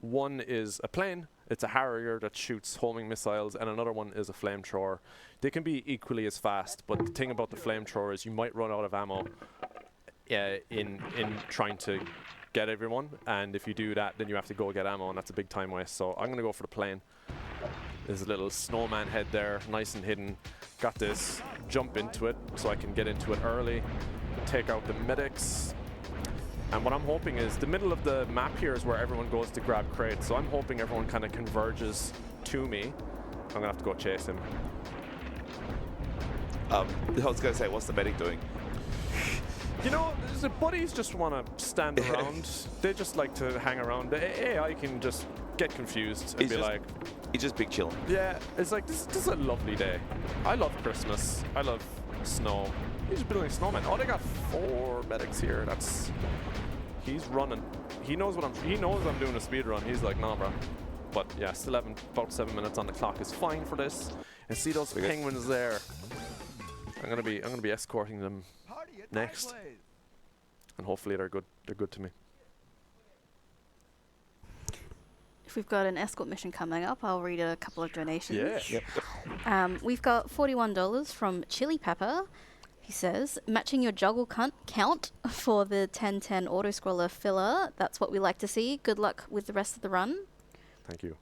One is a plane. It's a Harrier that shoots homing missiles, and another one is a flamethrower. They can be equally as fast, but the thing about the flamethrower is you might run out of ammo in trying to get everyone, and if you do that, then you have to go get ammo, and that's a big time waste. So I'm gonna go for the plane. There's a little snowman head there, nice and hidden. Got this, jump into it so I can get into it early, take out the medics. And what I'm hoping is the middle of the map here is where everyone goes to grab crates, so I'm hoping everyone kind of converges to me. I'm gonna have to go chase him. I was gonna say, what's the medic doing? You know, the buddies just want to stand around. They just like to hang around. The AI can just get confused and be like... He's just big chilling. Yeah, it's like, this is a lovely day. I love Christmas. I love snow. He's just building snowmen. Oh, they got 4 medics here. He's running. He knows I'm doing a speed run. He's like, nah, bro. But yeah, still having about 7 minutes on the clock is fine for this. And see those penguins there. I'm gonna be escorting them next, and hopefully they're good to me. If we've got an escort mission coming up, I'll read a couple of donations. Yeah. Yep. We've got $41 from Chili Pepper. He says, matching your juggle count for the 10-10 auto-scroller filler. That's what we like to see. Good luck with the rest of the run. Thank you.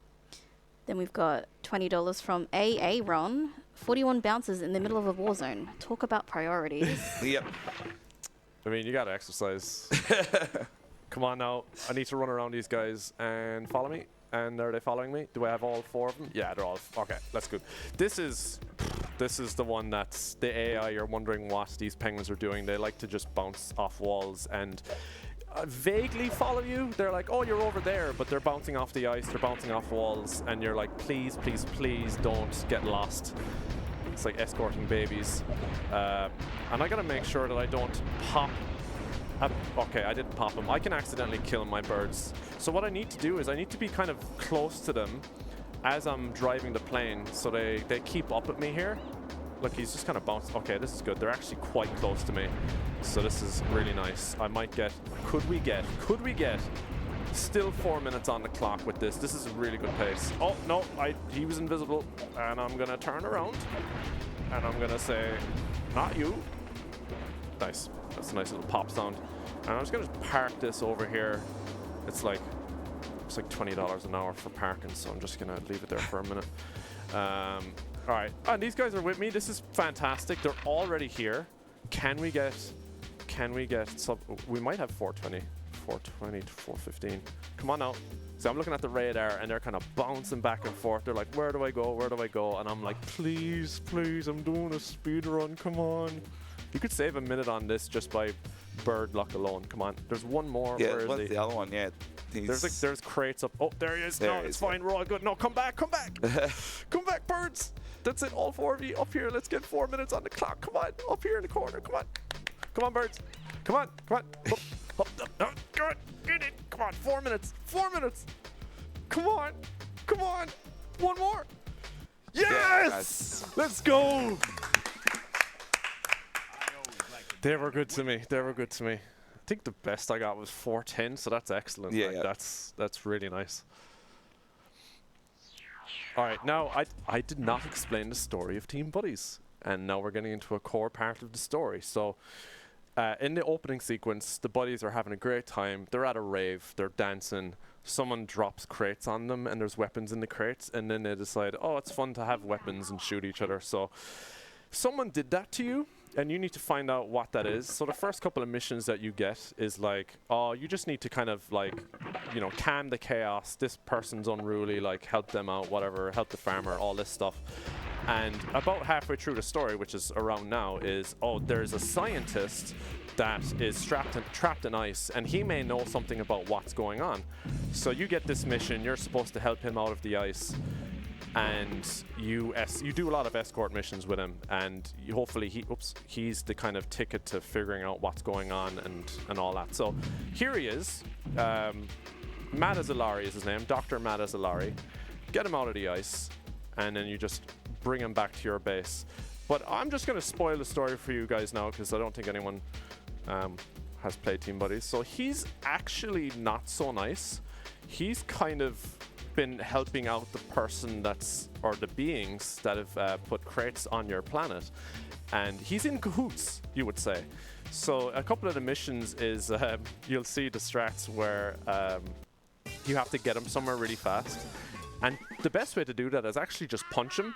Then we've got $20 from AA Ron. 41 bounces in the middle of a war zone. Talk about priorities. Yep. I mean, you got to exercise. Come on now. I need to run around these guys and follow me. And are they following me? Do I have all 4 of them? Yeah, they're all. Okay, that's good. This is the one that's the AI. You're wondering what these penguins are doing. They like to just bounce off walls and vaguely follow you. They're like, oh, you're over there, but they're bouncing off the ice. They're bouncing off walls, and you're like, please, please, please don't get lost. It's like escorting babies. And I gotta make sure that I don't pop. Okay, I didn't pop him. I can accidentally kill my birds. So what I need to do is I need to be kind of close to them as I'm driving the plane, so they keep up at me here. Look, he's just kind of bounced. Okay, this is good. They're actually quite close to me. So this is really nice. I might get, could we get still 4 minutes on the clock with this. This is a really good pace. Oh, no, he was invisible. And I'm gonna turn around and I'm gonna say, not you. Nice. That's a nice little pop sound. And I'm just gonna park this over here. It's like $20 an hour for parking, so I'm just gonna leave it there for a minute. All right, and these guys are with me. This is fantastic. They're already here. Can we get we might have 420 to 415. Come on now. So I'm looking at the radar and they're kind of bouncing back and forth. They're like, where do I go? Where do I go? And I'm like, please, please, I'm doing a speed run. Come on. You could save a minute on this just by bird luck alone. Come on. There's one more. Yeah, where what's the other one? Yeah. There's crates up. Oh, there he is. There No, he it's is, fine. We're all good. No, come back. Come back. Come back, birds. That's it. All 4 of you up here. Let's get 4 minutes on the clock. Come on. Up here in the corner. Come on. Come on, birds. Come on. Come on. Up. Come on. Get it. Come on. 4 minutes. 4 minutes. Come on. Come on. One more. Yes! Let's go. They were good to me. They were good to me. I think the best I got was 410, so that's excellent. Yeah, like, yeah. That's really nice. All right, now I did not explain the story of Team Buddies, and now we're getting into a core part of the story. So in the opening sequence, the buddies are having a great time. They're at a rave. They're dancing. Someone drops crates on them, and there's weapons in the crates, and then they decide, oh, it's fun to have weapons and shoot each other. So someone did that to you, and you need to find out what that is. So the first couple of missions that you get is like, oh, you just need to kind of like, you know, calm the chaos. This person's unruly, like help them out, whatever, help the farmer, all this stuff. And about halfway through the story, which is around now, is, oh, there's a scientist that is trapped in ice, and he may know something about what's going on. So you get this mission, you're supposed to help him out of the ice. And you do a lot of escort missions with him, and hopefully he's the kind of ticket to figuring out what's going on and all that. So here he is. Matt Azalari is his name, Dr. Matt Azalari. Get him out of the ice, and then you just bring him back to your base. But I'm just going to spoil the story for you guys now, because I don't think anyone has played Team Buddies. So he's actually not so nice. He's kind of been helping out the person or the beings that have put crates on your planet, and he's in cahoots, you would say. So a couple of the missions is you'll see the strats where you have to get him somewhere really fast, and the best way to do that is actually just punch him,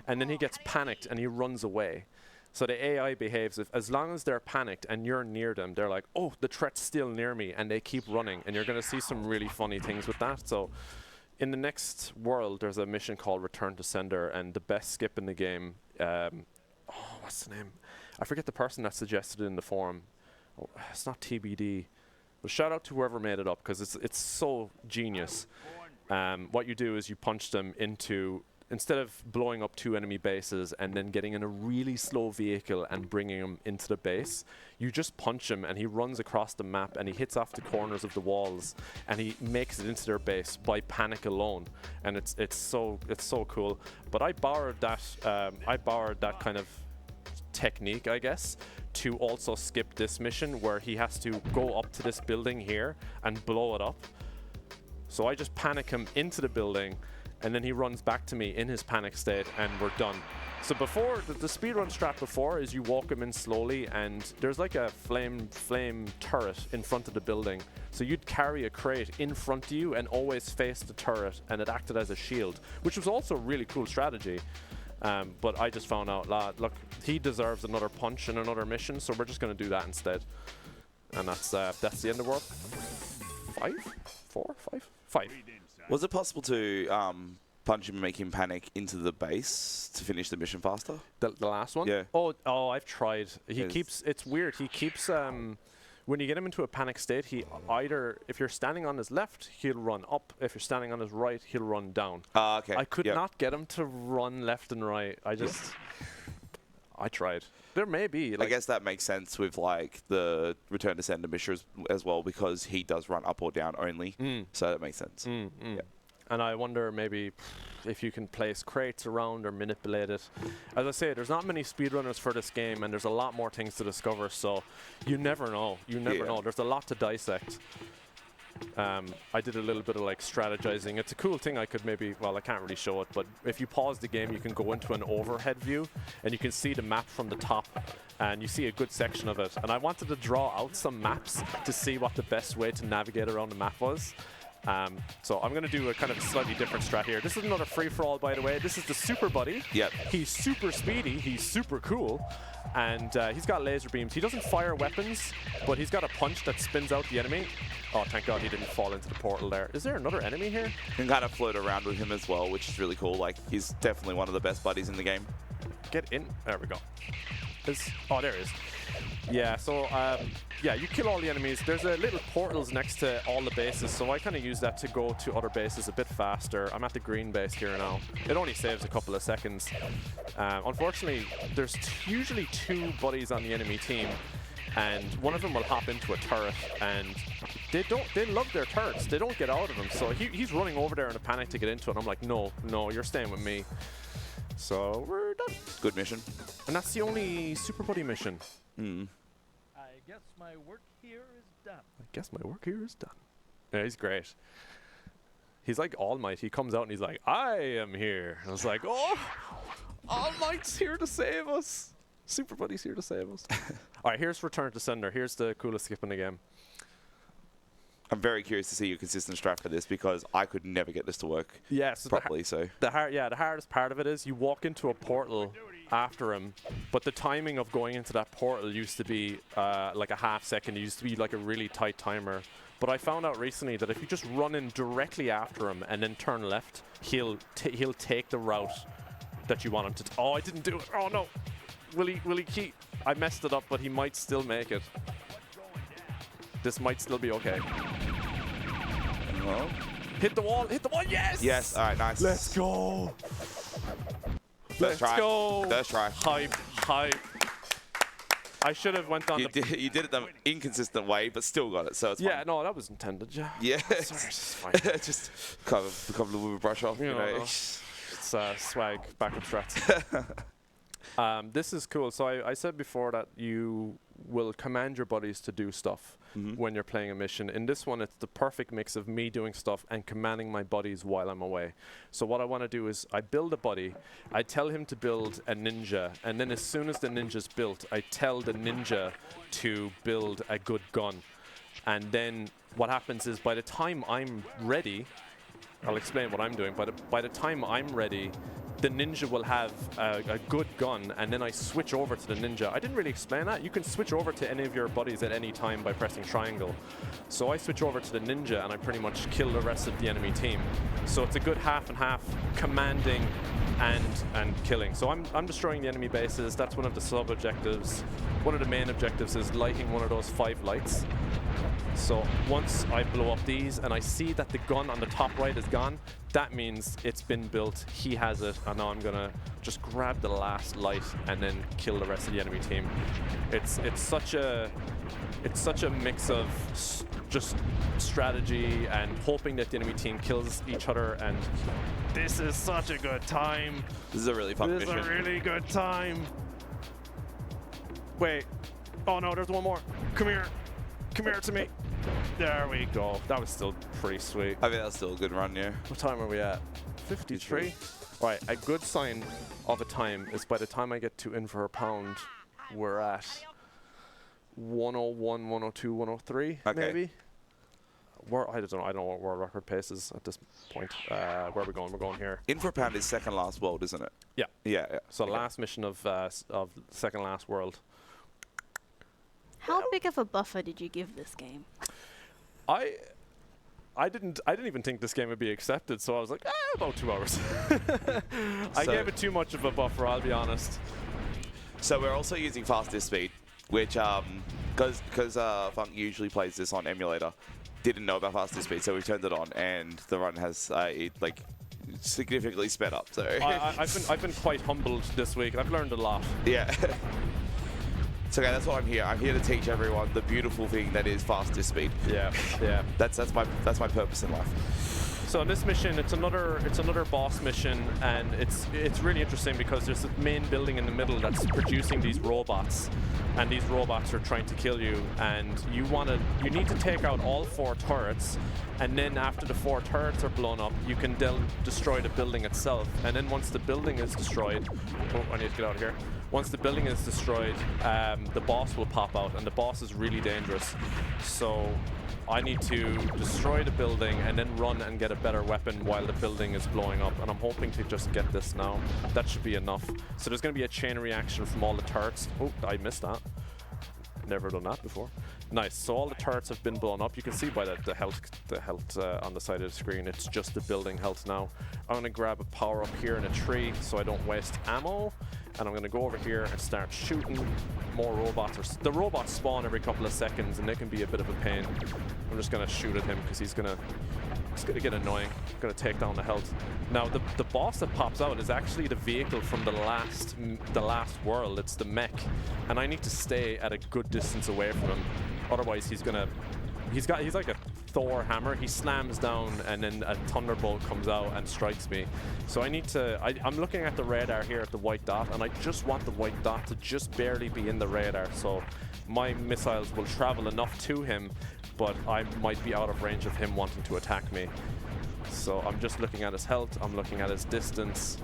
and then he gets panicked and he runs away. So the AI behaves as long as they're panicked and you're near them, they're like, oh, the threat's still near me, and they keep running, and you're going to see some really funny things with that. So in the next world, there's a mission called Return to Sender, and the best skip in the game, what's the name? I forget the person that suggested it in the forum. Oh, it's not TBD. But shout out to whoever made it up, because it's so genius. What you do is you punch them into, instead of blowing up 2 enemy bases and then getting in a really slow vehicle and bringing him into the base, you just punch him and he runs across the map and he hits off the corners of the walls and he makes it into their base by panic alone. And it's so cool. But I borrowed that kind of technique, I guess, to also skip this mission where he has to go up to this building here and blow it up. So I just panic him into the building, and then he runs back to me in his panic state, and we're done. So before, the speedrun strat before is you walk him in slowly, and there's like a flame turret in front of the building. So you'd carry a crate in front of you and always face the turret, and it acted as a shield, which was also a really cool strategy. But I just found out, look, he deserves another punch and another mission, so we're just going to do that instead. And that's the end of world 5? 4? 5? 5. Was it possible to punch him and make him panic into the base to finish the mission faster? The last one? Yeah. Oh, I've tried. He keeps, it's weird, he keeps, when you get him into a panic state, he either, if you're standing on his left, he'll run up. If you're standing on his right, he'll run down. Okay. I could not get him to run left and right. I tried. There may be. I guess that makes sense with like the Return to Sender mission as well, because he does run up or down only. So that makes sense. Yeah. And I wonder maybe if you can place crates around or manipulate it. As I say, there's not many speedrunners for this game, and there's a lot more things to discover, so you never know. You never know. There's a lot to dissect. I did a little bit of like strategizing. It's a cool thing. I could maybe, well, I can't really show it, but if you pause the game, you can go into an overhead view and you can see the map from the top, and you see a good section of it. And I wanted to draw out some maps to see what the best way to navigate around the map was. So I'm going to do a kind of slightly different strat here. This is another free-for-all, by the way. This is the Super Buddy. Yep. He's super speedy. He's super cool. And he's got laser beams. He doesn't fire weapons, but he's got a punch that spins out the enemy. Oh, thank God he didn't fall into the portal there. Is there another enemy here? You can kind of float around with him as well, which is really cool. Like, he's definitely one of the best buddies in the game. Get in. There we go. Oh, there he is. Yeah, so, yeah, you kill all the enemies. There's little portals next to all the bases, so I kind of use that to go to other bases a bit faster. I'm at the green base here now. It only saves a couple of seconds. Unfortunately, there's usually 2 buddies on the enemy team, and one of them will hop into a turret, and they love their turrets. They don't get out of them, so he's running over there in a panic to get into it. I'm like, no, you're staying with me. So we're done. Good mission. And that's the only Super Buddy mission. I guess my work here is done. Yeah, he's great. He's like All Might. He comes out and he's like, I am here. And I was like, oh, All Might's here to save us. Super Buddy's here to save us. All right, here's Return to Sender. Here's the coolest skip in the game. I'm very curious to see your consistent strat for this, because I could never get this to work properly. The hardest part of it is you walk into a portal after him, but the timing of going into that portal used to be like a half second. It used to be like a really tight timer. But I found out recently that if you just run in directly after him and then turn left, he'll take the route that you want him to. Oh, I didn't do it. Oh no. Will he keep? I messed it up, but he might still make it. This might still be okay. Well, hit the wall, yes! Yes, all right, nice. Let's go. Let's go. Let's try. Hype. I should have went on. You did it the inconsistent way, but still got it, so it's fine. No, that was intended, yeah. Yeah. Sorry, it's fine. Just kind of a couple of brush off, you know. It's swag, backup strats. This is cool. So I said before that you will command your buddies to do stuff when you're playing a mission. In this one, it's the perfect mix of me doing stuff and commanding my buddies while I'm away. So what I want to do is I build a buddy, I tell him to build a ninja, and then as soon as the ninja's built, I tell the ninja to build a good gun. And then what happens is by the time I'm ready, I'll explain what I'm doing, but by the time I'm ready, the ninja will have a good gun, and then I switch over to the ninja. I didn't really explain that. You can switch over to any of your buddies at any time by pressing triangle. So I switch over to the ninja, and I pretty much kill the rest of the enemy team. So it's a good half and half, commanding and killing. So I'm destroying the enemy bases. That's one of the sub-objectives. One of the main objectives is lighting one of those 5 lights. So once I blow up these and I see that the gun on the top right is gone, that means it's been built, he has it, and now I'm gonna just grab the last light and then kill the rest of the enemy team. It's such a mix of just strategy and hoping that the enemy team kills each other, and this is such a good time. This is a really fun mission. This is a really good time. Wait. Oh no, there's one more. Come here. Come here to me. There we go. That was still pretty sweet. I think that's still a good run, yeah. What time are we at? 53? Right, a good sign of a time is by the time I get to in for a pound, we're at 101, 102, 103, maybe? I don't know what world record pace is at this point. Where are we going? We're going here. Infra Pound is second last world, isn't it? Yeah. Yeah. So last mission of second last world. How big of a buffer did you give this game? I didn't even think this game would be accepted, so I was like, about 2 hours. I gave it too much of a buffer, I'll be honest. So we're also using fastest speed, which because Funk usually plays this on emulator, didn't know about fastest speed, so we turned it on, and the run has like significantly sped up. So I've been quite humbled this week. I've learned a lot. Yeah. So okay, that's what I'm here. I'm here to teach everyone the beautiful thing that is fastest speed. Yeah, yeah. That's my purpose in life. So in this mission, it's another boss mission, and it's really interesting because there's a main building in the middle that's producing these robots, and these robots are trying to kill you, and you need to take out all 4 turrets, and then after the 4 turrets are blown up, you can destroy the building itself, and then once the building is destroyed, I need to get out of here. Once the building is destroyed, the boss will pop out, and the boss is really dangerous. So I need to destroy the building and then run and get a better weapon while the building is blowing up, and I'm hoping to just get this now. That should be enough. So there's going to be a chain reaction from all the turrets. Oh, I missed that. Never done that before. Nice. So all the turrets have been blown up. You can see by the health on the side of the screen. It's just the building health now. I'm going to grab a power up here in a tree so I don't waste ammo. And I'm going to go over here and start shooting more robots. The robots spawn every couple of seconds, and they can be a bit of a pain. I'm just going to shoot at him because he's going to get annoying. Going to take down the health. Now, the boss that pops out is actually the vehicle from the last world. It's the mech, and I need to stay at a good distance away from him. Otherwise, he's like a Thor hammer. He slams down, and then a thunderbolt comes out and strikes me. So I need to. I'm looking at the radar here at the white dot, and I just want the white dot to just barely be in the radar. So my missiles will travel enough to him, but I might be out of range of him wanting to attack me. So I'm just looking at his health. I'm looking at his distance.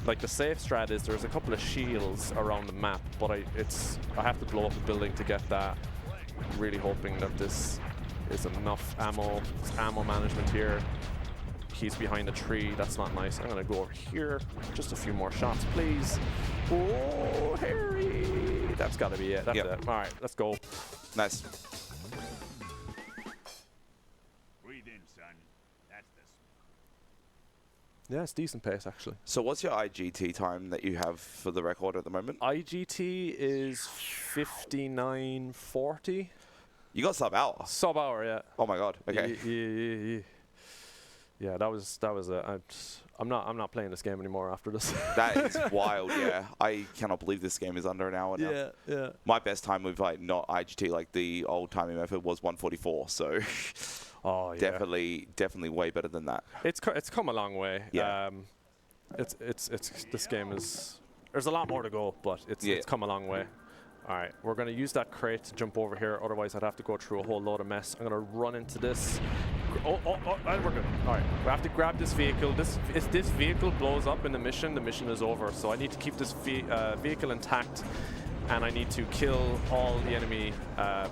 Like the safe strat is there's a couple of shields around the map, but I have to blow up the building to get that. Really hoping that this is enough ammo. It's ammo management here. He's behind a tree. That's not nice. I'm gonna go over here. Just a few more shots, please. Oh, Harry! That's gotta be it. That's it. All right, let's go. Nice. Breathe in, son. That's the Yeah, it's decent pace actually. So what's your IGT time that you have for the record at the moment? IGT is 59:40. You got sub-hour. Sub-hour, yeah. Oh my god. Okay. Yeah, that was I'm not playing this game anymore after this. That is wild. Yeah, I cannot believe this game is under an hour now. Yeah. My best time with like not IGT, like the old timing method, was 1:44. So oh yeah, definitely way better than that. It's come a long way. Yeah. It's this game is, there's a lot more to go, but it's come a long way. All right, we're going to use that crate to jump over here. Otherwise, I'd have to go through a whole load of mess. I'm going to run into this. Oh, we're good. All right, we have to grab this vehicle. If this vehicle blows up in the mission is over. So I need to keep this vehicle intact, and I need to kill all the enemy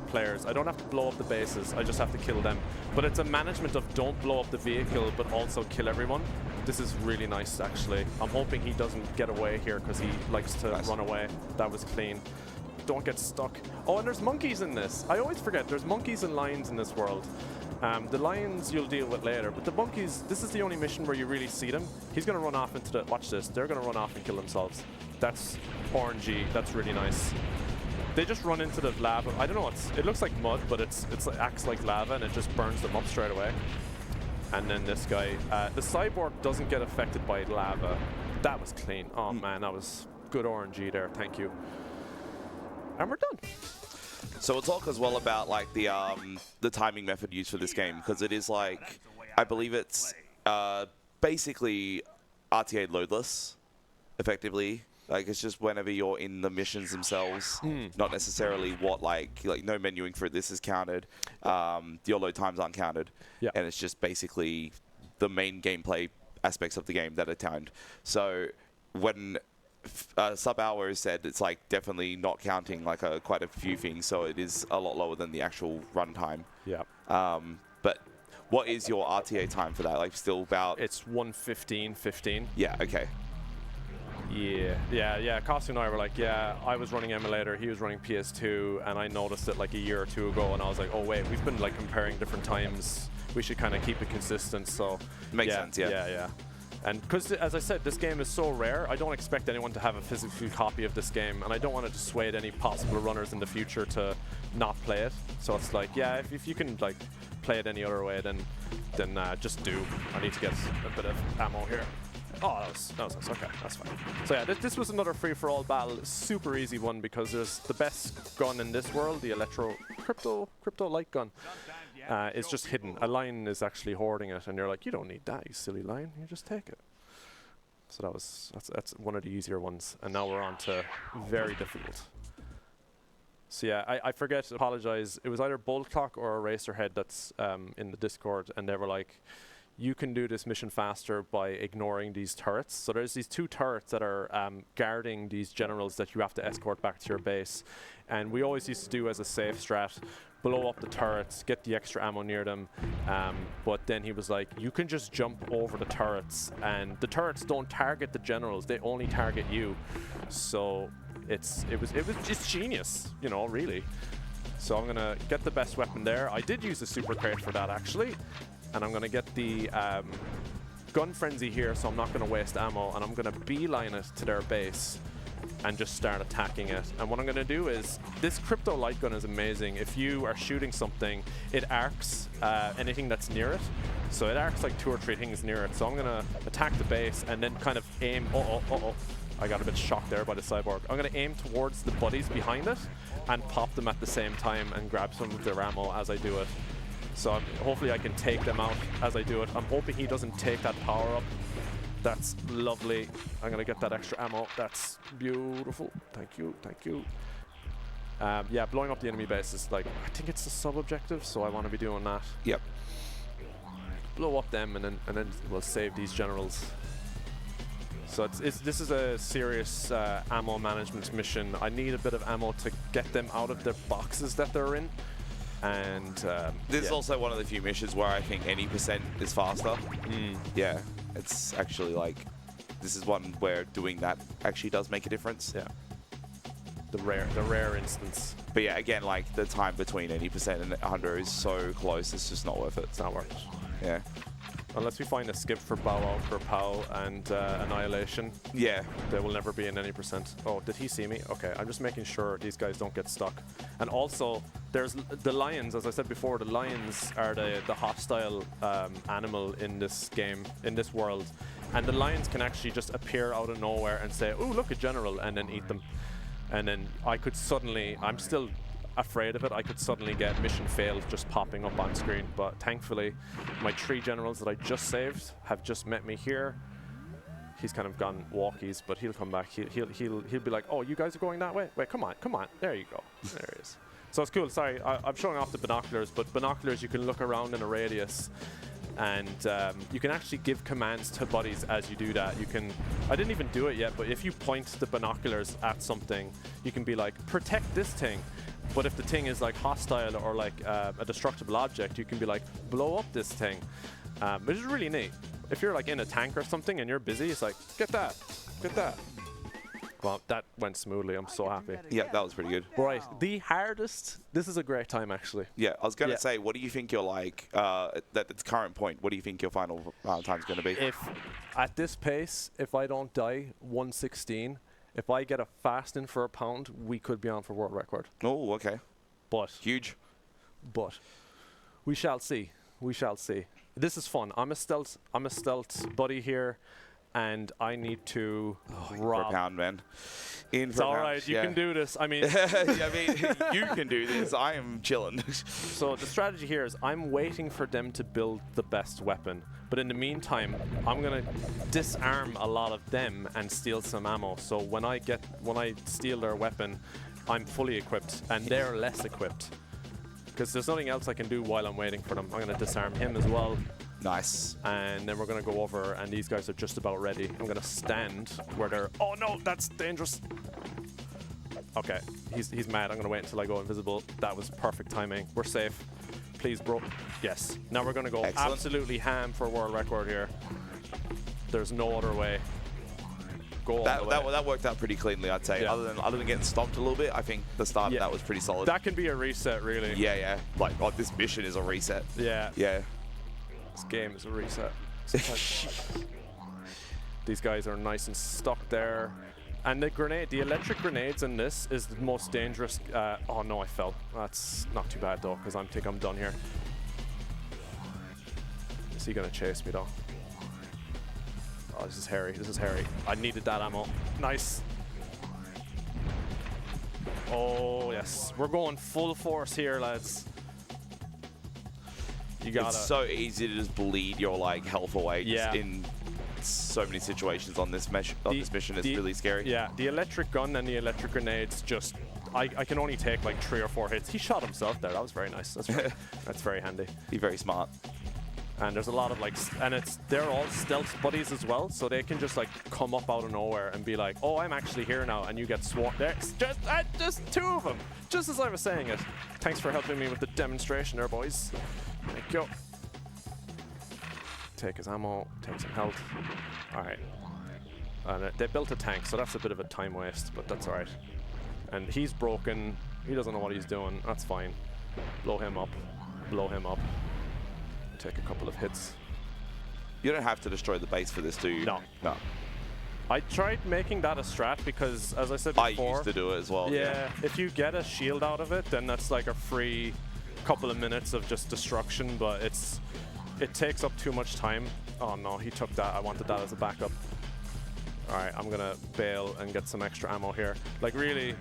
players. I don't have to blow up the bases. I just have to kill them. But it's a management of don't blow up the vehicle, but also kill everyone. This is really nice, actually. I'm hoping he doesn't get away here because he likes to run away. That was clean. Don't get stuck. Oh, and there's monkeys in this. I always forget there's monkeys and lions in this world. The lions you'll deal with later, but the monkeys, this is the only mission where you really see them. He's going to run off into the, watch this, they're going to run off and kill themselves. That's orangey, that's really nice. They just run into the lava. I don't know, it looks like mud, but it acts like lava and it just burns them up straight away. And then this guy, the cyborg doesn't get affected by lava. That was clean. Oh man, that was good orangey there, thank you. And we're done. So we'll talk as well about like the timing method used for this game, because it is like, I believe it's basically RTA loadless, effectively. Like it's just whenever you're in the missions themselves, not necessarily what like no menuing for this is counted. Your load times aren't counted, and it's just basically the main gameplay aspects of the game that are timed. So when sub-hour is said, it's like definitely not counting like quite a few things, so it is a lot lower than the actual runtime. Yeah. But What is your RTA time for that? Like still about... It's 1:15:15. Yeah, okay. Yeah. Costume and I were like, yeah, I was running emulator, he was running PS2, and I noticed it like a year or two ago, and I was like, oh wait, we've been like comparing different times. We should kind of keep it consistent. So makes sense. Yeah. And because, as I said, this game is so rare, I don't expect anyone to have a physical copy of this game, and I don't want to dissuade any possible runners in the future to not play it. So it's like, yeah, if you can like play it any other way, then just do. I need to get a bit of ammo here. Oh, that was okay. That's fine. So yeah, this was another free-for-all battle. Super easy one because there's the best gun in this world, the crypto light gun. It's just hidden. A lion is actually hoarding it, and you're like, you don't need that, you silly lion. You just take it. So that's one of the easier ones, and now we're on to very difficult. So yeah, I forget to apologize. It was either Bolt Clock or Eraserhead that's in the Discord, and they were like, you can do this mission faster by ignoring these turrets. So there's these 2 turrets that are guarding these generals that you have to escort back to your base. And we always used to do as a safe strat, blow up the turrets, get the extra ammo near them. But then he was like, you can just jump over the turrets, and the turrets don't target the generals, they only target you. So it was just genius, you know, really. So I'm gonna get the best weapon there. I did use a super crate for that actually. And I'm going to get the gun frenzy here, so I'm not going to waste ammo, and I'm going to beeline it to their base and just start attacking it. And what I'm going to do is, this crypto light gun is amazing. If you are shooting something, it arcs anything that's near it. So it arcs like 2 or 3 things near it. So I'm going to attack the base and then kind of aim. I got a bit shocked there by the cyborg. I'm going to aim towards the buddies behind it and pop them at the same time and grab some of their ammo as I do it. So hopefully I can take them out as I do it. I'm hoping he doesn't take that power up. That's lovely. I'm going to get that extra ammo. That's beautiful. Thank you. Yeah, blowing up the enemy base is like, I think it's the sub-objective, so I want to be doing that. Yep. Blow up them, and then we'll save these generals. So this is a serious ammo management mission. I need a bit of ammo to get them out of their boxes that they're in. And this is also one of the few missions where I think any percent is faster. Yeah, it's actually like, this is one where doing that actually does make a difference. Yeah, the rare instance. But yeah, again, like the time between any percent and 100 is so close, it's just not worth it. It's not worth it. Yeah. Unless we find a skip for Bow Wow for Pow and Annihilation. Yeah. They will never be in any percent. Oh, did he see me? Okay, I'm just making sure these guys don't get stuck. And also, there's the lions, as I said before, the lions are the hostile animal in this game, in this world. And the lions can actually just appear out of nowhere and say, oh, look, a general, and then eat them. And then I could suddenly, I'm still afraid of it, I could suddenly get mission failed just popping up on screen. But thankfully, my 3 generals that I just saved have just met me here. He's kind of gone walkies, but he'll come back. He'll be like, oh, you guys are going that way? Wait, come on. There you go. There it is. So it's cool. Sorry, I'm showing off the binoculars, but binoculars, you can look around in a radius, and you can actually give commands to buddies as you do that. You can, I didn't even do it yet, but if you point the binoculars at something, you can be like, protect this thing. But if the thing is like hostile or like a destructible object, you can be like, blow up this thing, which is really neat. If you're like in a tank or something and you're busy, it's like, get that. Well, that went smoothly. I'm so happy. Yeah, that was pretty good. Right, the hardest. This is a great time, actually. Yeah, I was going to say, what do you think you're like, at the current point, what do you think your final time's going to be? If, at this pace, if I don't die, 1:16, if I get a fasting for a pound, we could be on for world record. Oh, okay. But. Huge. But. We shall see. This is fun. I'm a stealth buddy here. And I need to rob. For a pound, man. It's all right. You can do this. I mean, you can do this. I am chilling. So the strategy here is I'm waiting for them to build the best weapon. But in the meantime, I'm going to disarm a lot of them and steal some ammo. So when I steal their weapon, I'm fully equipped and they're less equipped. Because there's nothing else I can do while I'm waiting for them. I'm going to disarm him as well. Nice. And then we're going to go over, and these guys are just about ready. I'm going to stand where they're... Oh, no, that's dangerous. Okay, he's mad. I'm going to wait until I go invisible. That was perfect timing. We're safe. please, bro. Yes. Now we're going to go Excellent. absolutely ham for world record here. There's no other way. Go all the way. That worked out pretty cleanly, I'd say. Yeah. Other than getting stomped a little bit, I think the start of that was pretty solid. That can be a reset, really. Yeah, yeah. Like, this mission is a reset. Yeah. Yeah. This game is a reset. These guys are nice and stuck there. And the electric grenades in this is the most dangerous. Oh no, I fell. That's not too bad though, because I think I'm done here. Is he gonna chase me though? Oh, this is hairy. This is hairy. I needed that ammo. Nice. Oh yes, we're going full force here, lads. You gotta. It's so easy to just bleed your like health away. Yeah. In so many situations on this mission, it's really scary. Yeah, the electric gun and the electric grenades just. I can only take like 3 or 4 hits. He shot himself there. That was very nice. That's very handy. He's very smart. And there's a lot of like, they're all stealth buddies as well, so they can just like come up out of nowhere and be like, oh, I'm actually here now, and you get swarmed. There's just 2 of them, just as I was saying it. Thanks for helping me with the demonstration there, boys. Thank you. Take his ammo, take some health. All right. And they built a tank, so that's a bit of a time waste, but that's all right. And he's broken. He doesn't know what he's doing. That's fine. Blow him up. Blow him up. Take a couple of hits. You don't have to destroy the base for this, do you? No. No. I tried making that a strat because, as I said before, I used to do it as well. Yeah, if you get a shield out of it, then that's like a free couple of minutes of just destruction, but it takes up too much time. Oh no, he took that. I wanted that as a backup. All right, I'm gonna bail and get some extra ammo here. Like really,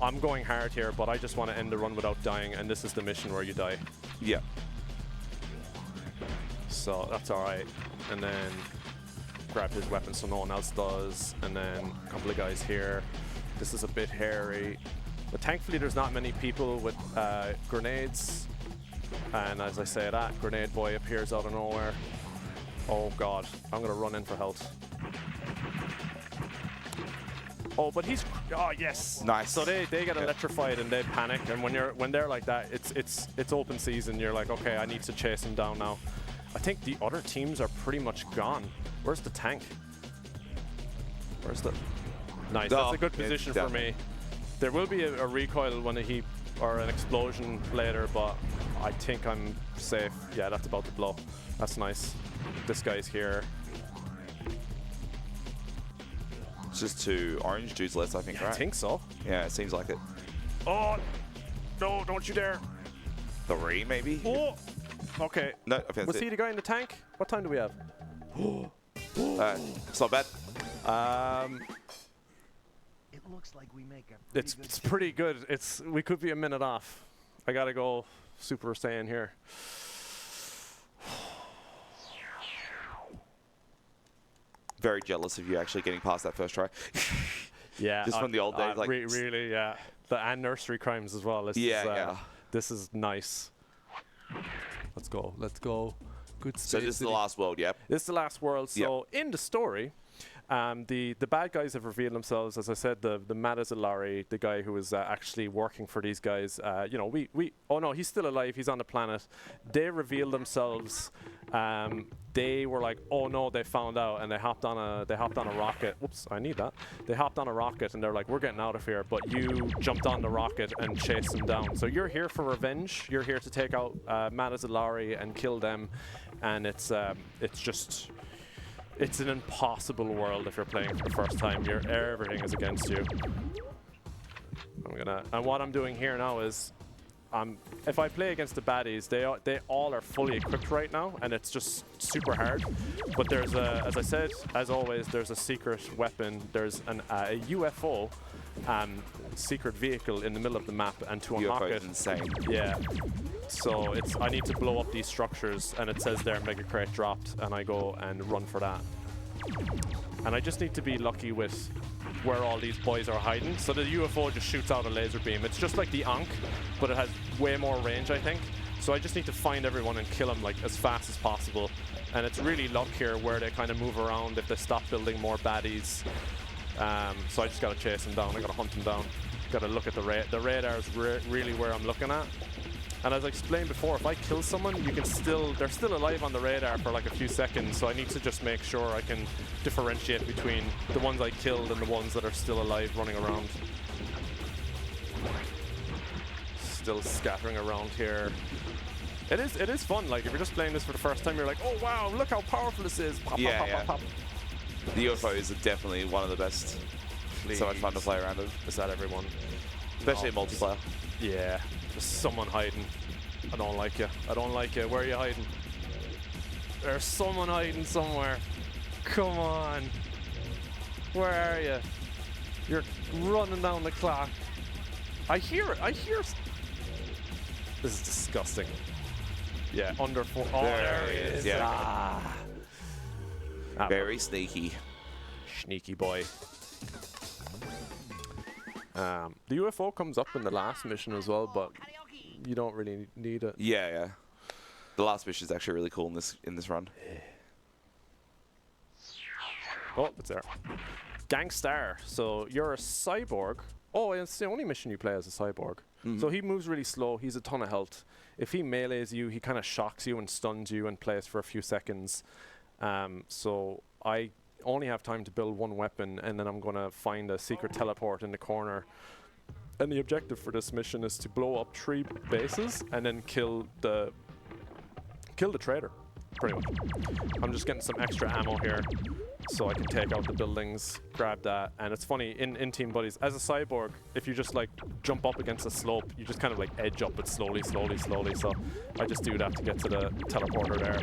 I'm going hard here, but I just want to end the run without dying, and this is the mission where you die. Yeah. So that's all right. And then grab his weapon so no one else does. And then a couple of guys here. This is a bit hairy. But thankfully there's not many people with grenades. And as I say that, grenade boy appears out of nowhere. Oh god, I'm gonna run in for health. Oh, but he's, oh yes. Nice. So they get electrified and they panic, and when they're like that, it's open season. You're like, okay, I need to chase him down now. I think the other teams are pretty much gone. Where's the tank? Where's the? Nice. Oh, that's a good position for me. There will be a recoil when or an explosion later, but I think I'm safe. Yeah, that's about to blow. That's nice. This guy's here. It's just 2 orange dudes left, I think, right? I think so. Yeah, it seems like it. Oh, no, don't you dare. 3, maybe? Oh, okay. No, I think that's Was he the guy in the tank? What time do we have? It's not bad. It looks like we make a It's pretty good. We could be a minute off. I gotta go Super Saiyan here. Very jealous of you actually getting past that first try. Yeah. Just from the old days. Like, really, yeah. And nursery crimes as well. This is nice. Let's go. Let's go. Good So this is the last world, yep. This is the last world. So in the story, the bad guys have revealed themselves. As I said, the Matazalari, the guy who was actually working for these guys, you know, oh no, he's still alive. He's on the planet. They revealed themselves. They were like, oh no, they found out, and they hopped on a rocket. Whoops, I need that. They hopped on a rocket, and they're like, we're getting out of here. But you jumped on the rocket and chased them down. So you're here for revenge. You're here to take out Matazalari and kill them. And it's just. It's an impossible world if you're playing for the first time. Everything is against you. And what I'm doing here now is, if I play against the baddies, they all are fully equipped right now, and it's just super hard. But there's as I said, as always, there's a secret weapon. There's a UFO, secret vehicle in the middle of the map, and to unlock it, insane. Yeah. So I need to blow up these structures, and it says there Mega Crate dropped, and I go and run for that. And I just need to be lucky with where all these boys are hiding. So the UFO just shoots out a laser beam. It's just like the Ankh, but it has way more range, I think. So I just need to find everyone and kill them like as fast as possible. And it's really luck here where they kind of move around if they stop building more baddies. So I just got to chase them down. I got to hunt them down. Got to look at the radar. The radar is really where I'm looking at. And as I explained before, if I kill someone, they're still alive on the radar for like a few seconds, so I need to just make sure I can differentiate between the ones I killed and the ones that are still alive running around. Still scattering around here. It is fun, like if you're just playing this for the first time, you're like, oh wow, look how powerful this is. Pop, Yeah, pop, yeah. pop, pop, pop. The UFOs are definitely one of the best. Please. So much fun to play around with. Is that everyone? Especially in Oh, multiplayer. Yeah, there's someone hiding. I don't like you. I don't like you. Where are you hiding? There's someone hiding somewhere. Come on. Where are you? You're running down the clock. I hear it. I hear it. This is disgusting. Yeah, under 4. Oh, there he is. Yeah. Ah. Very sneaky. Sneaky boy. The UFO comes up in the last mission as well, but you don't really need it. Yeah, yeah. The last mission is actually really cool in this run. Oh, it's there. Gangstar. So you're a cyborg. Oh, it's the only mission you play as a cyborg. So he moves really slow. He's a ton of health. If he melees you, he kind of shocks you and stuns you and plays for a few seconds. So I only have time to build one weapon, and then I'm going to find a secret teleport in the corner. And the objective for this mission is to blow up 3 bases and then kill the trader, pretty much. I'm just getting some extra ammo here so I can take out the buildings, grab that. And it's funny, in Team Buddies, as a cyborg, if you just like jump up against a slope, you just kind of like edge up it slowly. So I just do that to get to the teleporter there.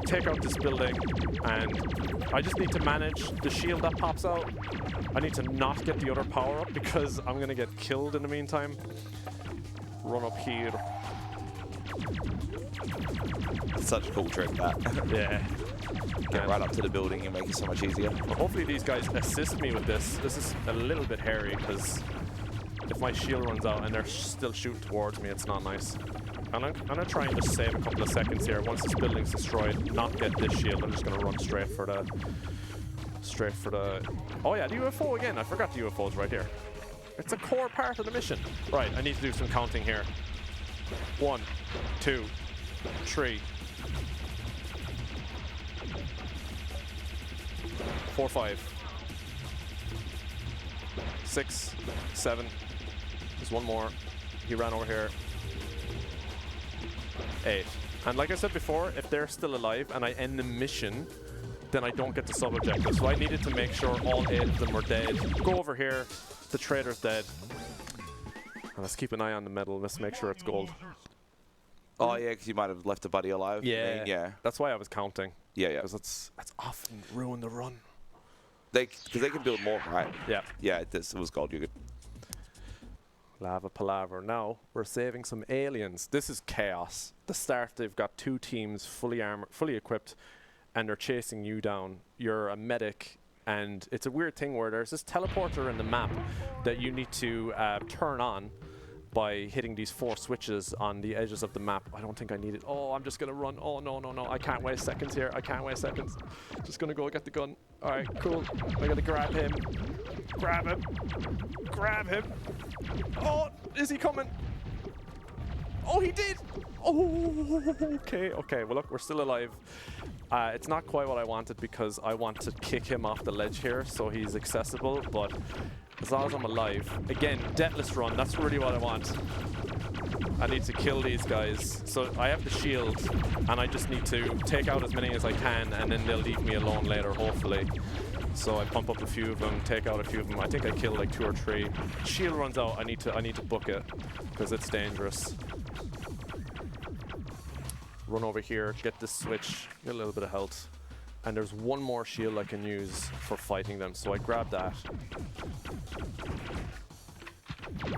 Take out this building, and I just need to manage the shield that pops out. I need to not get the other power up because I'm gonna get killed in the meantime. Run up here. Such a cool trick, that. Yeah. Get right up to the building and make it so much easier. Well, hopefully these guys assist me with this. This is a little bit hairy because if my shield runs out and they're still shooting towards me, it's not nice. I'm gonna try and just save a couple of seconds here. Once this building's destroyed, not get this shield. I'm just gonna run straight for the. Oh yeah, the UFO again. I forgot the UFO's right here. It's a core part of the mission. Right, I need to do some counting here. 1, 2, 3, 4, 5, 6, 7. There's one more. He ran over here. 8. And like I said before, if they're still alive and I end the mission, then I don't get the sub-objective. So I needed to make sure all 8 of them were dead. Go over here. The trader's dead. And let's keep an eye on the medal. Let's make sure it's gold. Oh yeah, because you might have left a buddy alive. Yeah. I mean, yeah. That's why I was counting. Yeah, yeah. Because that's often ruin the run. Because they can build more, right? Yeah. Yeah, it was gold. You're good. Lava palaver. Now we're saving some aliens. This is chaos. The start, they've got 2 teams fully armored, fully equipped, and they're chasing you down. You're a medic, and it's a weird thing where there's this teleporter in the map that you need to turn on by hitting these 4 switches on the edges of the map. I don't think I need it. Oh, I'm just gonna run. Oh, no. I can't waste seconds here. I can't waste seconds. Just gonna go get the gun. All right, cool. I gotta grab him. Grab him. Grab him. Oh, is he coming? Oh, he did. Oh, okay. Well, look, we're still alive. It's not quite what I wanted because I want to kick him off the ledge here so he's accessible, but as long as I'm alive. Again, deathless run, that's really what I want. I need to kill these guys. So I have the shield, and I just need to take out as many as I can, and then they'll leave me alone later, hopefully. So I pump up a few of them, take out a few of them. I think I killed like 2 or 3. Shield runs out, I need to book it, because it's dangerous. Run over here, get this switch, get a little bit of health. And there's one more shield I can use for fighting them, so I grab that.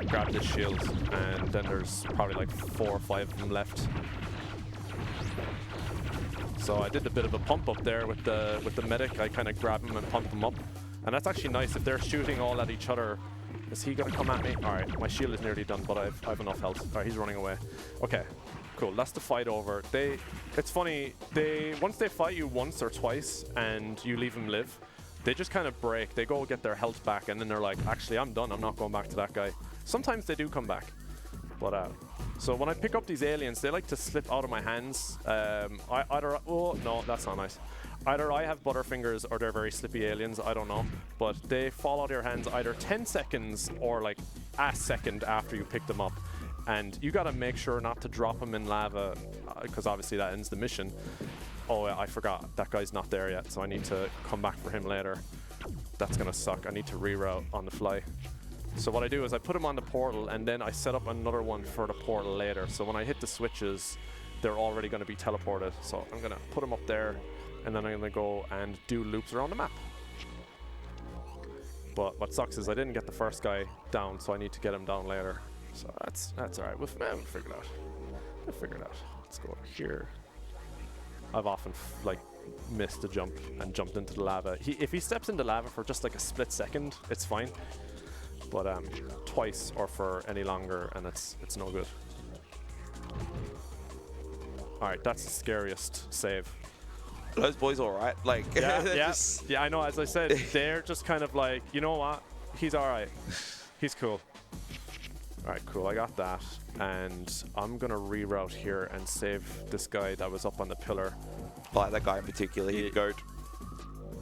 Grab this shield, and then there's probably like 4 or 5 of them left. So I did a bit of a pump up there with the medic. I kind of grab him and pump him up. And that's actually nice if they're shooting all at each other. Is he gonna come at me? All right, my shield is nearly done, but I've enough health. All right, he's running away. Okay. Cool, that's the fight over. It's funny, once they fight you once or twice and you leave them live, they just kind of break. They go get their health back and then they're like, actually, I'm done. I'm not going back to that guy. Sometimes they do come back, but So when I pick up these aliens, they like to slip out of my hands. Oh no, that's not nice. Either I have butterfingers or they're very slippy aliens, I don't know. But they fall out of your hands either 10 seconds or like a second after you pick them up. And you gotta make sure not to drop them in lava, because obviously that ends the mission. Oh, I forgot, that guy's not there yet, so I need to come back for him later. That's gonna suck, I need to reroute on the fly. So what I do is I put him on the portal and then I set up another one for the portal later. So when I hit the switches, they're already gonna be teleported. So I'm gonna put him up there and then I'm gonna go and do loops around the map. But what sucks is I didn't get the first guy down, so I need to get him down later. So that's alright, we'll figure it out. We'll figure it out. Let's go over here. I've often like missed a jump and jumped into the lava. If he steps into lava for just like a split second, it's fine. But twice or for any longer, and it's no good. All right, that's the scariest save. Those boys all right? Like, yeah, yeah, I know. As I said, they're just kind of like, you know what? He's all right. He's cool. All right, cool. I got that, and I'm gonna reroute here and save this guy that was up on the pillar. Like that guy in particular, he'd go.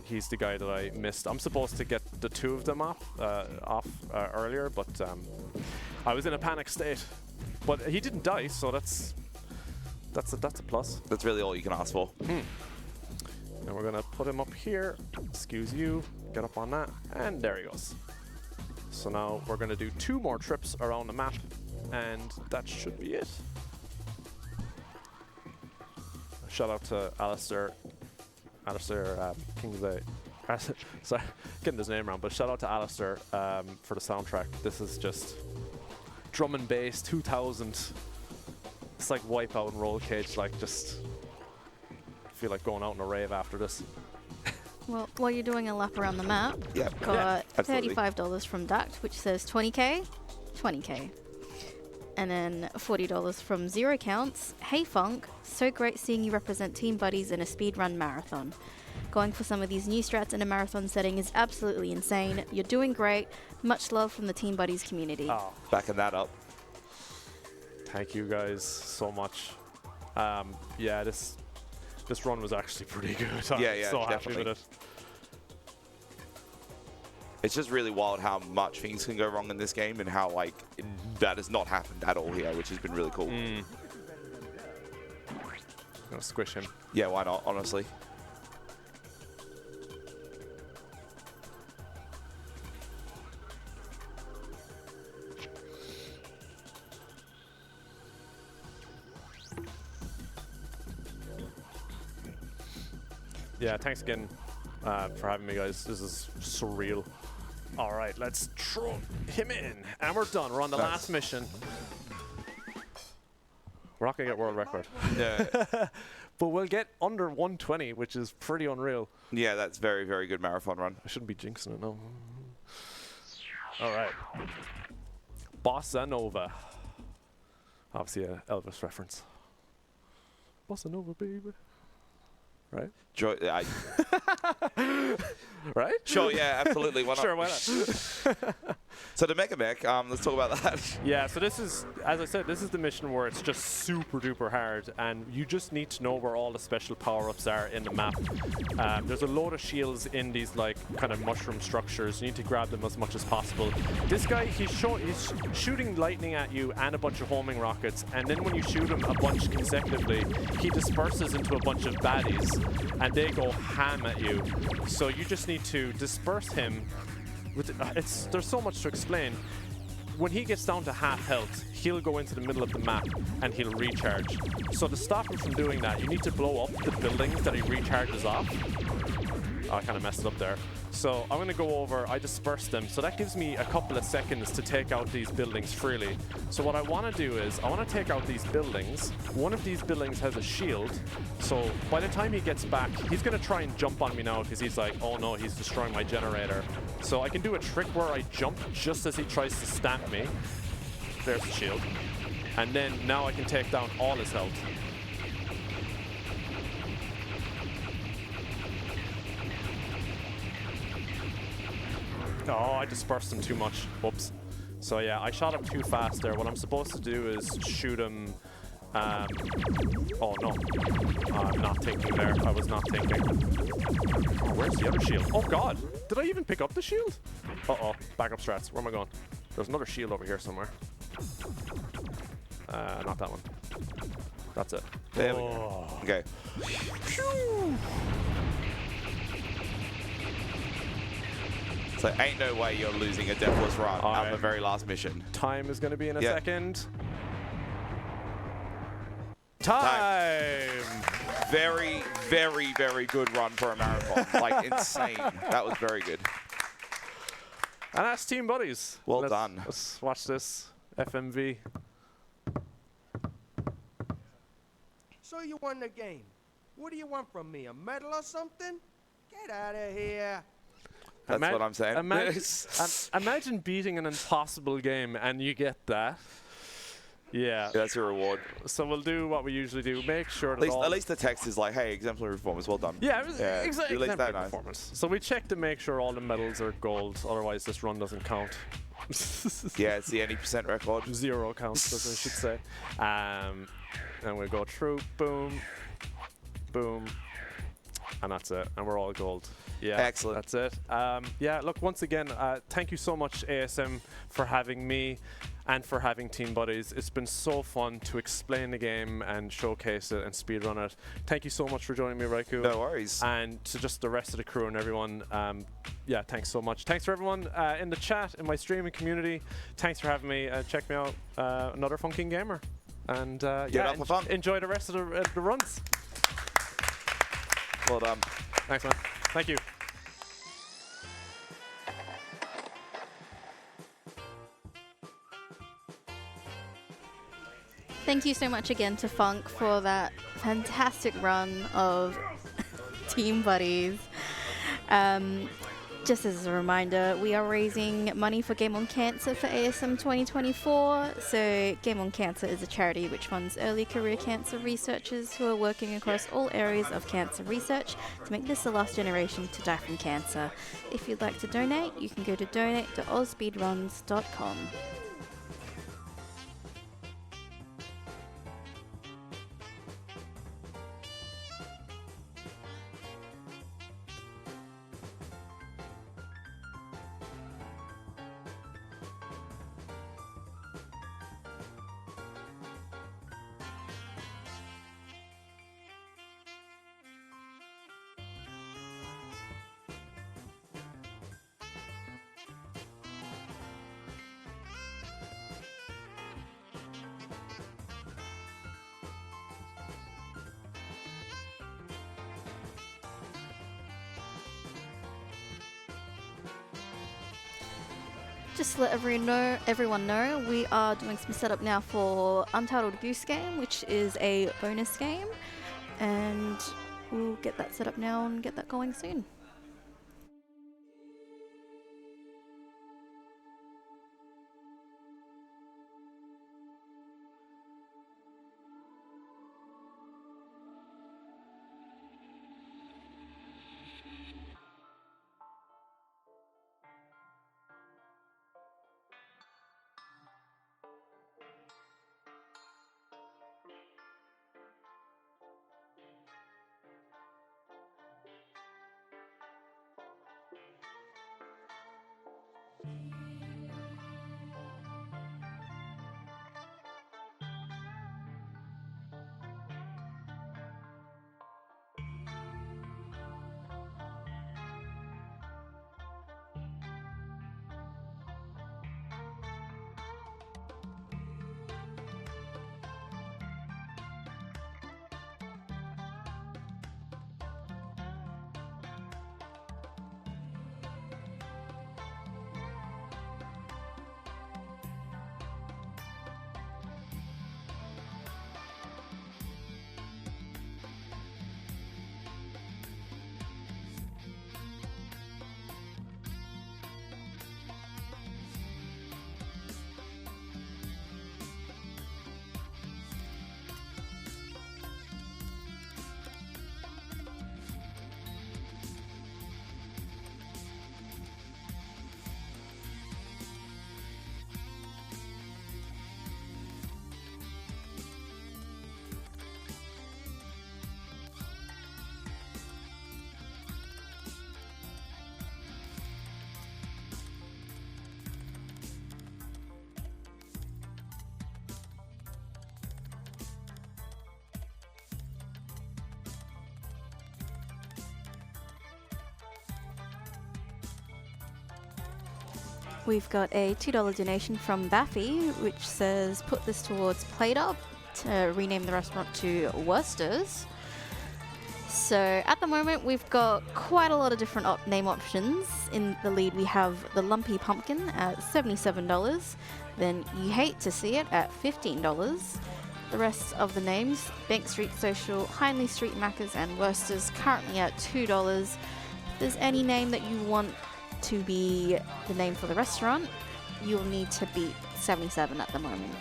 He's the guy that I missed. I'm supposed to get the two of them off earlier, but I was in a panic state. But he didn't die, so that's a plus. That's really all you can ask for. And we're gonna put him up here. Excuse you. Get up on that, and there he goes. So now we're gonna do 2 more trips around the map, and that should be it. Shout out to Alistair Kingsley. Sorry, getting his name wrong, but shout out to Alistair for the soundtrack. This is just drum and bass 2000. It's like Wipeout and Roll Cage, like just feel like going out on a rave after this. Well, while you're doing a lap around the map, got $35 from Duct, which says 20k, 20k. And then $40 from Zero Counts. Hey Funk, so great seeing you represent Team Buddies in a speedrun marathon. Going for some of these new strats in a marathon setting is absolutely insane. You're doing great. Much love from the Team Buddies community. Oh, backing that up. Thank you guys so much. Yeah, this run was actually pretty good. I'm so happy with it. It's just really wild how much things can go wrong in this game and how like that has not happened at all here, which has been really cool. I'm gonna squish him. Yeah, why not, honestly. Yeah, thanks again for having me, guys. This is surreal. All right, let's throw him in. And we're done. We're on the last mission. We're not going to get world record. Yeah. But we'll get under 120, which is pretty unreal. Yeah, that's very, very good marathon run. I shouldn't be jinxing it, no. All right. Bossa Nova. Obviously an Elvis reference. Bossa Nova, baby. Right? Right? Sure, yeah, absolutely. Why not? Sure, why not? So the Mega Mech, let's talk about that. Yeah, so this is, as I said, this is the mission where it's just super duper hard, and you just need to know where all the special power-ups are in the map. There's a load of shields in these like kind of mushroom structures. You need to grab them as much as possible. This guy, he's shooting lightning at you and a bunch of homing rockets, and then when you shoot him a bunch consecutively, he disperses into a bunch of baddies, and they go ham at you. So you just need to disperse him. There's so much to explain. When he gets down to half health, he'll go into the middle of the map and he'll recharge. So to stop him from doing that, you need to blow up the buildings that he recharges off. Oh, I kind of messed it up there. So I'm going to go over, I disperse them. So that gives me a couple of seconds to take out these buildings freely. So what I want to do is, I want to take out these buildings. One of these buildings has a shield. So by the time he gets back, he's going to try and jump on me now because he's like, oh no, he's destroying my generator. So I can do a trick where I jump just as he tries to stamp me. There's the shield. And then now I can take down all his health. Oh, I dispersed him too much. Whoops. So yeah, I shot him too fast there. What I'm supposed to do is shoot him. Oh no, I'm not thinking there. I was not thinking. Oh, where's the other shield? Oh god, did I even pick up the shield? Uh-oh, backup strats. Where am I going? There's another shield over here somewhere. Not that one. That's it. There we go. Okay. So ain't no way you're losing a deathless run on the very last mission. Time is going to be in a second. Time! Very, very, very good run for a marathon. Like, insane. That was very good. And that's Team Buddies. Well done. Let's watch this FMV. So you won the game. What do you want from me? A medal or something? Get out of here. That's what I'm saying. Imagine beating an impossible game and you get that. Yeah. That's your reward. So we'll do what we usually do. Make sure that at least the text is like, hey, exemplary performance, well done. Yeah, exactly. Exemplary nice. performance. So we check to make sure all the medals are gold, otherwise this run doesn't count. Yeah, it's the any percent record. 0 counts, as I should say. And we go through, boom, boom, and that's it. And we're all gold. Yeah, excellent. That's it. Yeah, look, once again, thank you so much, ASM, for having me and for having Team Buddies. It's been so fun to explain the game and showcase it and speedrun it. Thank you so much for joining me, Raikou. No worries. And to just the rest of the crew and everyone, yeah, thanks so much. Thanks for everyone in the chat, in my streaming community. Thanks for having me. Check me out, another Funking Gamer. And yeah, fun. Enjoy the rest of the runs. Well done. Thanks, man. Thank you. Thank you so much again to Funk for that fantastic run of Team Buddies. Just as a reminder, we are raising money for Game on Cancer for ASM 2024. So Game on Cancer is a charity which funds early career cancer researchers who are working across all areas of cancer research to make this the last generation to die from cancer. If you'd like to donate, you can go to donate.ausspeedruns.com. Just to let everyone know, we are doing some setup now for Untitled Goose Game, which is a bonus game, and we'll get that set up now and get that going soon. We've got a $2 donation from Baffy, which says put this towards Plate Up to rename the restaurant to Worcester's. So at the moment we've got quite a lot of different name options. In the lead we have the Lumpy Pumpkin at $77, then You Hate to See It at $15. The rest of the names, Bank Street Social, Hindley Street Macca's and Worcester's, currently at $2. If there's any name that you want to be the name for the restaurant, you'll need to beat 77 at the moment.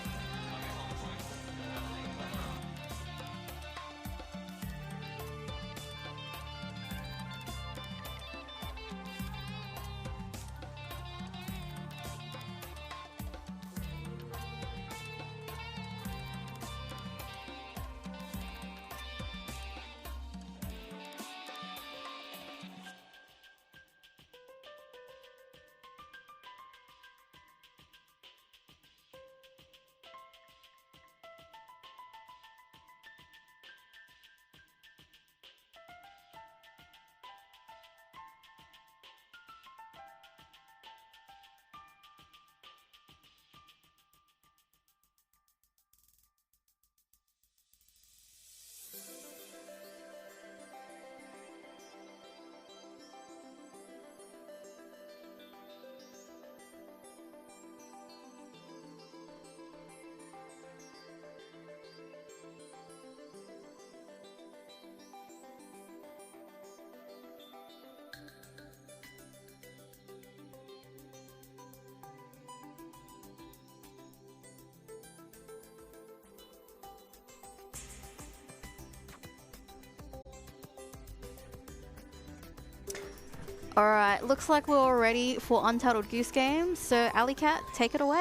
Alright, looks like we're all ready for Untitled Goose Game, so Alley Cat, take it away.